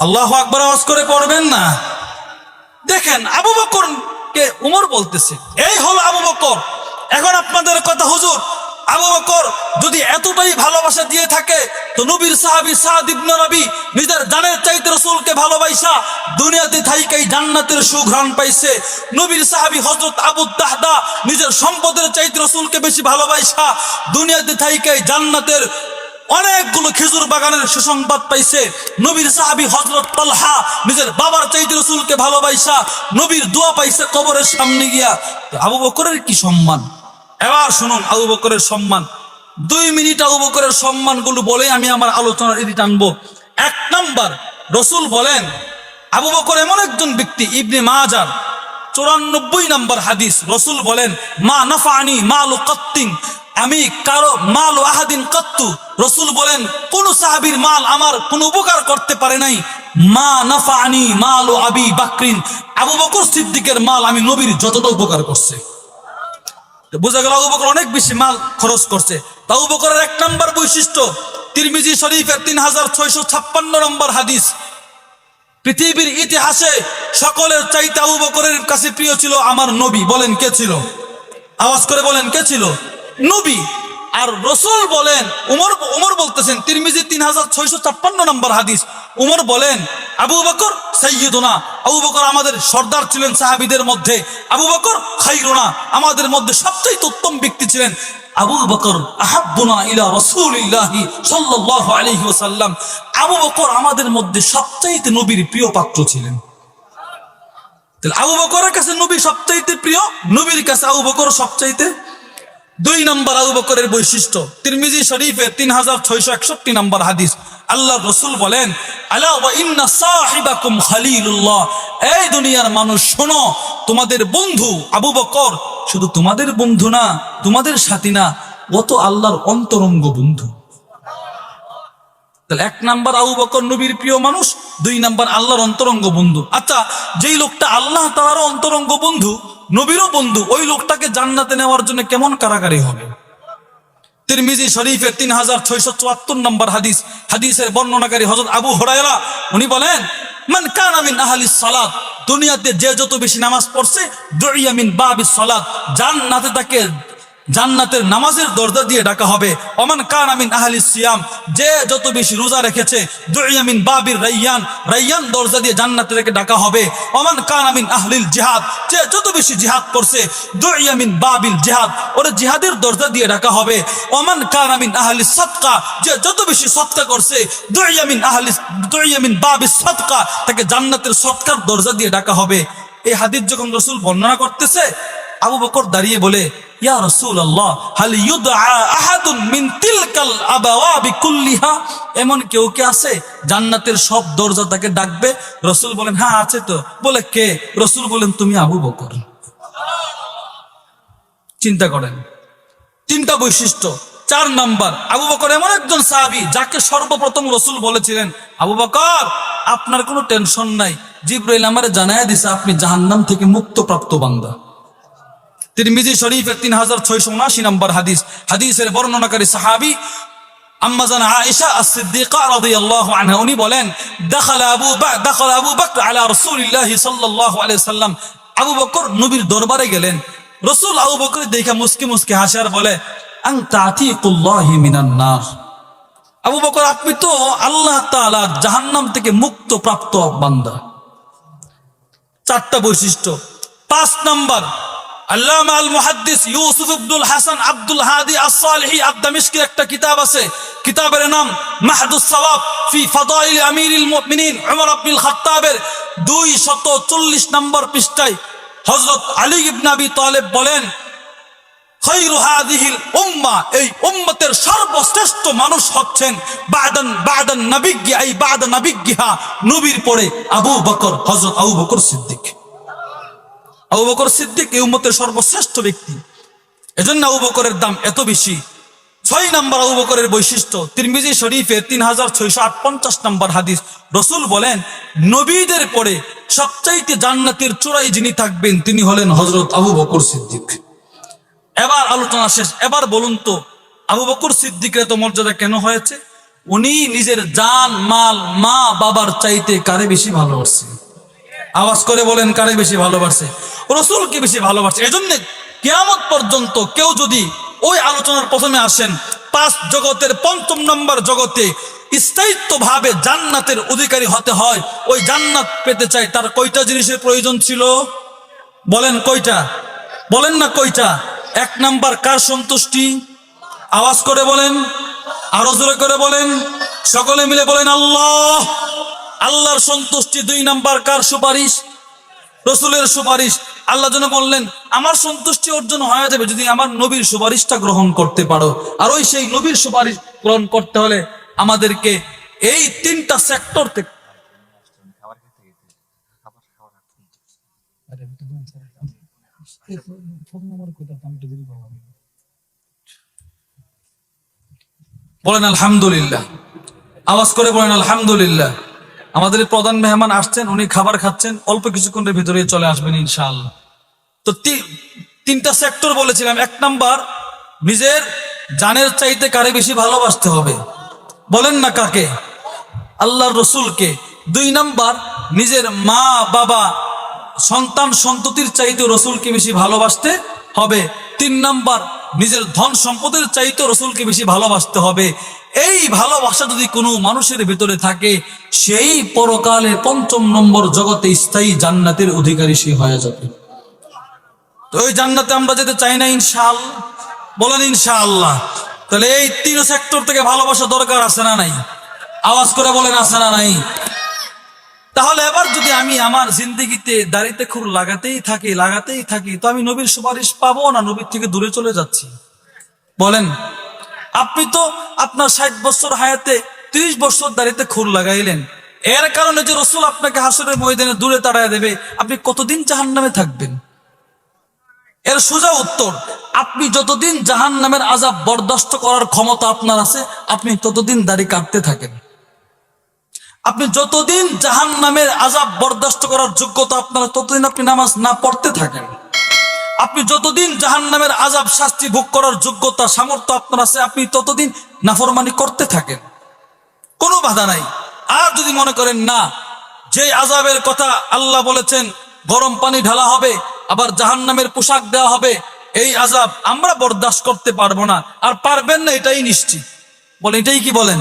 আল্লাহু আকবার আওয়াজ করে পড়বেন না। দেখেন আবু বকরকে ওমর বলতেছে, এই হলো আবু বকর। এখন আপনাদের কথা, হুজুর, আবু বকর যদি এতটাই ভালোবাসা দিয়ে থাকে তো নবীর সাহাবী সাদ ইবনে রবি নিজের জানের চাইতে রাসূলকে ভালোবাসা দুনিয়াতে থাইকাই জান্নাতের সুঘ্রাণ পাইছে। নবীর সাহাবী হযরত আবু দাহদা নিজের সম্পদের চাইতে রাসূলকে বেশি ভালোবাসা দুনিয়াতে থাইকাই জান্নাতের অনেকগুলো খেজুর বাগানের সুসংবাদ পাইছে। নবীর সাহাবী হযরত তালহা নিজের বাবার চাইতে রাসূলকে ভালোবাসা নবীর দোয়া পাইছে কবরের সামনে গিয়া। আবু বকরের কি সম্মান! এবার শুনুন আবু বকরের সম্মান। 2 মিনিট আবু বকরের সম্মানগুলো বলে আমি আমার আলোচনার এদিকে টানবো। 1 নাম্বার, রাসূল বলেন আবু বকর এমন একজন ব্যক্তি, ইবনে মাজাহ 94 নম্বর হাদিস, রাসূল বলেন, মা নাফানি মালু কাত্তিন আমি কারো মাল ওয়াহাদিন কত্তু, রসুল বলেন কোন সাহাবীর মাল আমার কোন উপকার করতে পারে নাই, মা নাফানি মাল আবি বাকরিন, আবু বকর সিদ্দিকের মাল আমি নবীর যতটা উপকার করছে। বোঝা গেল আবু বকর অনেক বেশি মাল খরচ করছে। আবু বকরের এক নম্বর বৈশিষ্ট্য, তিরমিজি শরীফের 3656 নম্বর হাদিস, পৃথিবীর ইতিহাসে সকলের চাইতে আবু বকরের কাছে প্রিয় ছিল আমার নবী। বলেন কে ছিল? আওয়াজ করে বলেন কে ছিল? নবী। আর রসুল বলেন, উমর বলতেছেন, তিরমিজি 3656 নম্বর হাদিস, উমর বলেন আবু বকর সাইয়্যিদুনা, আবু বকর আমাদের সর্দার ছিলেন সাহাবীদের মধ্যে, আবু বকর খাইরুনা, আমাদের মধ্যে সবচেয়ে উত্তম ব্যক্তি ছিলেন আবু বকর, আহাব্বুনা ইলা রাসূলিল্লাহি সাল্লাল্লাহু আলাইহি ওয়াসাল্লাম, আবু বকর আমাদের মধ্যে সবচেয়ে নবীর প্রিয় পাত্র ছিলেন। তাহলে আবু বকরের কাছে নবী সবচাইতে প্রিয়, নবীর কাছে আবু বকর সবচাইতে। 2 নম্বর আবু বকরের বৈশিষ্ট্য, তিরমিজি শরীফের 3661 নম্বর হাদিস, আল্লাহর রাসূল বলেন আলা ওয়া ইন্না সাহিবাকুম খলিলুল্লাহ, এই দুনিয়ার মানুষ শোনো, তোমাদের বন্ধু আবু বকর শুধু তোমাদের বন্ধু না, তোমাদের সাথী না, ও তো আল্লাহর অন্তরঙ্গ বন্ধু। তাহলে 1 নাম্বার আবু বকর নবীর প্রিয় মানুষ, 2 নাম্বার আল্লাহর অন্তরঙ্গ বন্ধু। আচ্ছা, যেই লোকটা আল্লাহ তাআলার অন্তরঙ্গ বন্ধু, নবীরও বন্ধু, ওই লোকটাকে জান্নাতে নেওয়ার জন্য কেমন কারাগারি হবে? তিরমিজি শরীফের 3674 নম্বর হাদিস, হাদিসের বর্ণনাকারী হযরত আবু হুরায়রা, উনি বলেন মান কানা মিন আহলিস সালাত, দুনিয়াতে যে যত বেশি নামাজ পড়ছে, দুইয়া মিন বাবিস সালাত, জান্নাতে তাকে জান্নাতের নামাজের দরজা দিয়ে ডাকা হবে। ওমান কানা মিন আহলিস সিয়াম, যে যত বেশি রোজা রেখেছে, দুইয়া মিন বাবির রায়্যান, রায়্যান দরজা দিয়ে জান্নাতে তাকে ডাকা হবে। ওমান কানা মিন আহলিল জিহাদ, যে যত বেশি জিহাদ করছে, দুইয়া মিন বাবিল জিহাদ, ওরে জিহাদের দরজা দিয়ে ডাকা হবে। ওমান কানা মিন আহলিস সাদকা, যে যত বেশি সদকা করছে, দুইয়া মিন বাবিস সাদকা, তাকে জান্নাতের সদকার দরজা দিয়ে ডাকা হবে। এই হাদিস যখন রাসূল বর্ণনা করতেছে, আবু বকর দাঁড়িয়ে বলে ইয়া রাসূলুল্লাহ হাল ইউদআ আহাদুন মিন তিলকাল আবাওয়াবি কুল্লিহা, এমন কেউ কে আছে জান্নাতের সব দরজা তাকে ডাকবে? রাসূল বলেন হ্যাঁ আছে তো। বলে কে? রাসূল বলেন তুমি আবু বকর। চিন্তা করেন, 3টা বৈশিষ্ট্য। 4 নাম্বার, আবু বকর এমন একজন সাহাবী যাকে সর্বপ্রথম রাসূল বলেছিলেন আবু বকর আপনার কোনো টেনশন নাই, জিবরাইল আমারে জানায়া দিছে আপনি জাহান্নাম থেকে মুক্তপ্রাপ্ত বান্দা। তিরমিজি শরীফের 3679 নম্বর হাদিস, হাদিসের বর্ণনাকারী সাহাবী আম্মা জানা আয়েশা as-সিদ্দিকা রাদিয়াল্লাহু আনহা, উনি বলেন দাখালা আবু বকর আলা রাসূলিল্লাহি সাল্লাল্লাহু আলাইহি সাল্লাম, আবু বকর নবীর দরবারে গেলেন। রাসূল আবু বকর দেখে মুস্কি মুস্কি হাসে আর বলে আনতা আতীকুল্লাহি মিনান নার, আবু বকর আপনি তো আল্লাহ তাআলা জাহান্নাম থেকে মুক্ত প্রাপ্ত বান্দা। 4টা বৈশিষ্ট্য। 5 নাম্বার, আল্লামা আল মুহাদ্দিস ইউসুফ ইবনুল হাসান আব্দুল হাদি আস-সালিহি আদ-দামিশকির একটা কিতাব আছে, কিতাবের নাম মাহদুস সাওয়াব ফি ফাদাইল আমিরুল মুমিনিন উমর ইবনুল খাত্তাবের 240 নম্বর পৃষ্ঠায় হযরত আলী ইবনে আবি তালেব বলেন খায়রু হাযিহিল উম্মাহ, এই উম্মতের সর্বশ্রেষ্ঠ মানুষ হচ্ছেন বাদান নবিয়্যি আই বাদা নবিয়্যিহা, নবীর পরে আবু বকর, হযরত আবু বকর সিদ্দিক। আবু বকর সিদ্দিক এই উম্মতের সর্বশ্রেষ্ঠ ব্যক্তি, এজন্য আবু বকরের দাম এত বেশি। 6 নম্বর আবু বকরের বৈশিষ্ট্য, তিরমিজি শরীফের 3658 নম্বর হাদিস, রাসূল বলেন নবীদের পরে সবচাইতে জান্নাতের চূড়ায় যিনি থাকবেন তিনি হলেন হযরত আবু বকর সিদ্দিক। এবার আলোচনা শেষ। এবার বলুন তো আবু বকর সিদ্দিকের এত মর্যাদা কেন হয়েছে? উনি নিজের জান মাল মা বাবার চাইতে কারে বেশি ভালোবাসে? আওয়াজ করে বলেন কারে বেশি ভালোবাসে? রাসূলকে বেশি ভালোবাসে। এজন্য কিয়ামত পর্যন্ত কেউ যদি ওই আলোচনার প্রথমে আসেন 5 জগতের 5ম নম্বর জগতে স্থায়িত্ব ভাবে জান্নাতের অধিকারী হতে হয়, ওই জান্নাত পেতে চাই, তার কয়টা জিনিসের প্রয়োজন ছিল? বলেন কয়টা? বলেন না কয়টা? 1 নাম্বার কার সন্তুষ্টি? আওয়াজ করে বলেন, আরো জোরে করে বলেন, সকলে মিলে বলেন আল্লাহ, আল্লাহর সন্তুষ্টি। 2 নাম্বার কার সুপারিশ? রাসূলের সুপারিশ। আল্লাহ যেন বললেন আমার সন্তুষ্টি অর্জন হয়ে যাবে যদি আমার নবীর সুপারিশটা গ্রহণ করতে পারো। আর ওই সেই নবীর সুপারিশ গ্রহণ করতে হলে আমাদেরকে এই 3টা সেক্টর থেকে বলেন আলহামদুলিল্লাহ, আওয়াজ করে বলেন আলহামদুলিল্লাহ। আমাদের এই প্রধান মেহমান আসছেন, উনি খাবার খাচ্ছেন, অল্প কিছুক্ষণের ভিতরে চলে আসবেন ইনশাআল্লাহ। তো তিনটা সেক্টর বলেছিলাম। 1 নাম্বার, নিজের জানের চাইতে কারে বেশি ভালোবাসতে হবে? বলেন না কাকে? আল্লাহর রসুলকে। 2 নাম্বার, নিজের মা বাবা সন্তান সন্ততির চাইতে রসুলকে বেশি ভালোবাসতে হবে। 3 নাম্বার, নিজের ধন সম্পদের চাইতে রসুলকে বেশি ভালোবাসতে হবে। এই ভালোবাসা যদি কোনো মানুষের ভিতরে থাকে, সেই পরকালে 5ম নম্বর জগতে স্থায়ী জান্নাতের অধিকারী সে হয়ে যাবে। তো ওই জান্নাতে আমরা যেতে চাই না ইনশাআল্লাহ? বলেন ইনশাআল্লাহ। তাহলে এই 3 সেক্টর থেকে ভালোবাসা দরকার আছে না নাই? আওয়াজ করে বলেন আছে না নাই? তাহলে এবার যদি আমি আমার জিন্দগিতে দাড়িতে খুব লাগাতেই থাকি, তো আমি নবীর সুপারিশ পাবো না নবীর থেকে দূরে চলে যাচ্ছি? বলেন। আপনি তো আপনার 60 বছর হায়াতে 30 বছর দাড়িতে খুর লাগাইলেন, এর কারণে যে রসুল আপনাকে হাসরের ময়দানে দূরে তাড়ায় দেবে, আপনি কতদিন জাহান্নামে থাকবেন? এর সোজা উত্তর, আপনি যতদিন জাহান্নামের আযাব বরদাস্ত করার ক্ষমতা আপনার আছে, আপনি ততদিন দাড়ি কাটতে থাকেন। আপনি যতদিন জাহান্নামের আযাব বরদাস্ত করার যোগ্যতা আপনার, ততদিন আপনি নামাজ না পড়তে থাকেন। আপনি যতদিন জাহান্নামের আযাব শাস্তি ভোগ করার যোগ্যতা সামর্থ্য আপনার আছে, আপনি ততদিন নাফরমানি করতে থাকেন, কোনো বাধা নাই। আর যদি মনে করেন না, যে আযাবের কথা আল্লাহ বলেছেন, গরম পানি ঢালা হবে, আবার জাহান্নামের পোশাক দেওয়া হবে, এই আযাব আমরা বরদাস্ত করতে পারবো না, আর পারবেন না এটাই নিশ্চিত। বলেন এটাই কি বলেন?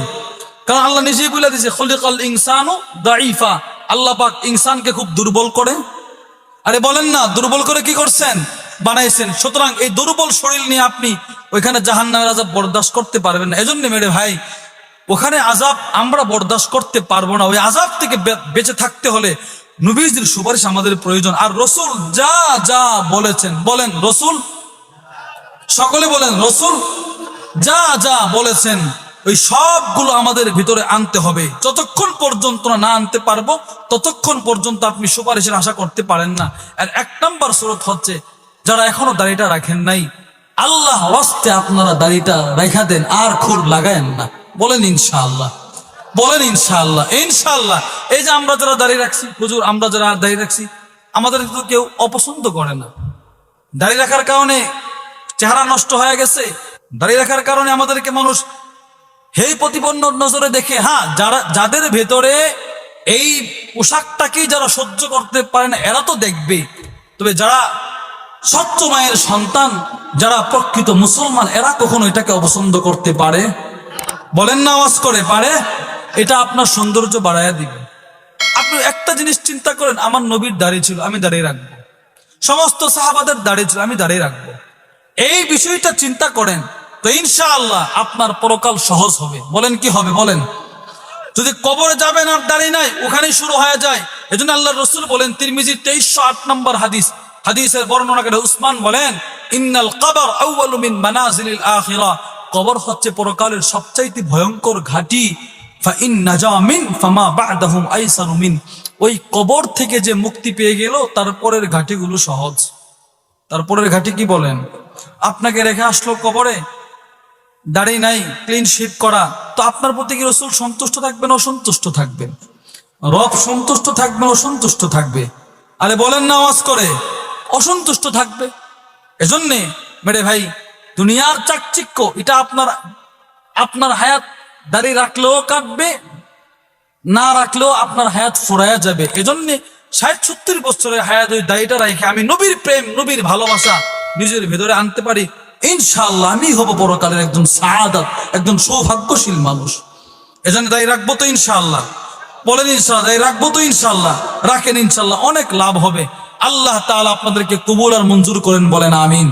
কারণ আল্লাহ নিজেই বলে দিয়েছে, খুলিকাল ইনসানু দাঈফা, আল্লাহ পাক ইনসানকে খুব দুর্বল করে। আরে বলেন না, দুর্বল করে কি করছেন? বানাইছেন। সুতরাং এই দুর্বল শরীর নিয়ে আপনি ওইখানে জাহান্নামের আযাব বরদাস্ত করতে পারবেন না। এজন্য মেরে ভাই, ওখানে আযাব আমরা বরদাস্ত করতে পারবো না। ওই আযাব থেকে বেঁচে থাকতে হলে নবীজির সুপারিশ আমাদের প্রয়োজন। আর রসুল যা যা বলেছেন, বলেন রসুল, সকলে বলেন রসুল যা যা বলেছেন, ওই সবগুলো আমাদের ভিতরে আনতে হবে। যতক্ষণ পর্যন্ত না আনতে পারবো, ততক্ষণ পর্যন্ত আপনি সুপারিশের আশা করতে পারেন না। আর 1 নাম্বার শরত হচ্ছে, যারা এখনো দাড়িটা রাখেন নাই, আল্লাহ ওয়াস্তে আপনারা দাড়িটা রেখা দেন, আর খুর লাগায়েন না। বলেন ইনশাআল্লাহ, বলেন ইনশাআল্লাহ। ইনশাআল্লাহ। এই যে আমরা যারা দাড়ি রাখছি, হুজুর আমরা যারা দাড়ি রাখছি, আমাদের তো কেউ অপছন্দ করে না। দাড়ি রাখার কারণে চেহারা নষ্ট হয়ে গেছে, দাড়ি রাখার কারণে আমাদেরকে মানুষ হেই প্রতিপন্ন নজরে দেখে। হ্যাঁ, যাদের ভেতরে এই পোশাকটাকেই যারা সহ্য করতে পারে না, এরা তো দেখবে। তবে যারা স্বচ্ছ মায়ের সন্তান, যারা প্রকৃত মুসলমান, এরা কখনো এটাকে অপছন্দ করতে পারে? বলেন না আওয়াজ করে, পারে? এটা আপনার সৌন্দর্য বাড়াইয়া দিবে। আপনি একটা জিনিস চিন্তা করেন, আমার নবীর দাড়ি ছিল, আমি দাড়ি রাখবো। সমস্ত সাহাবাদের দাড়ি ছিল, আমি দাড়ি রাখবো। এই বিষয়টা চিন্তা করেন, তো ইনশাআল্লাহ আপনার পরকাল সহজ হবে। বলেন কি হবে? বলেন। যদি কবরে যাবেন আর দাড়ি নাই, ওখানেই শুরু হয়ে যায়। এজন্য আল্লাহর রাসূল বলেন, তিরমিজির 2308 নম্বর হাদিস, হাদিসের বর্ণনাকারী উসমান বলেন, ইন্নাল কবর আউয়ালু মিন মানাজিলিল আখিরা, কবর হচ্ছে পরকালের সবচাইতে ভয়ঙ্কর ঘাঁটি। ফা ইন নাজা মিন ফামা বা'দাহুম আইসারু মিন, ওই কবর থেকে যে মুক্তি পেয়ে গেল, তারপরের ঘাঁটিগুলো সহজ। তারপরের ঘাঁটি কি বলেন? আপনাকে রেখে আসলো কবরে, দাড়ি নাই, ক্লিন শেভ করা, তো আপনার প্রতি কি রাসূল সন্তুষ্ট থাকবেন? অসন্তুষ্ট থাকবেন? রব সন্তুষ্ট থাকবেন? অসন্তুষ্ট থাকবে? আরে বলেন না আওয়াজ করে, অসন্তুষ্ট থাকবে। এজন্যে মেরে ভাই, দুনিয়ার চাকচিক্য এটা আপনার হায়াত দাড়ি রাখলেও কাটবে, না রাখলেও আপনার হায়াত ফুরাইয়া যাবে। এজন্য 60-70 বছরের হায়াত ওই দাড়িটা রেখে আমি নবীর প্রেম, নবীর ভালোবাসা নিজের ভেতরে আনতে পারি, ইনশাআল্লাহ আমি হব পরকালের একজন সাআদাত, একজন সৌভাগ্যশীল মানুষ। এজন্য দাড়ি রাখবো তো ইনশাআল্লাহ? বলেন ইনশাআল্লাহ। দাড়ি রাখবো তো ইনশাআল্লাহ? রাখেন ইনশাআল্লাহ, অনেক লাভ হবে। আল্লাহ তাআলা আপনাদেরকে কবুল আর মঞ্জুর করেন, বলেন আমিন।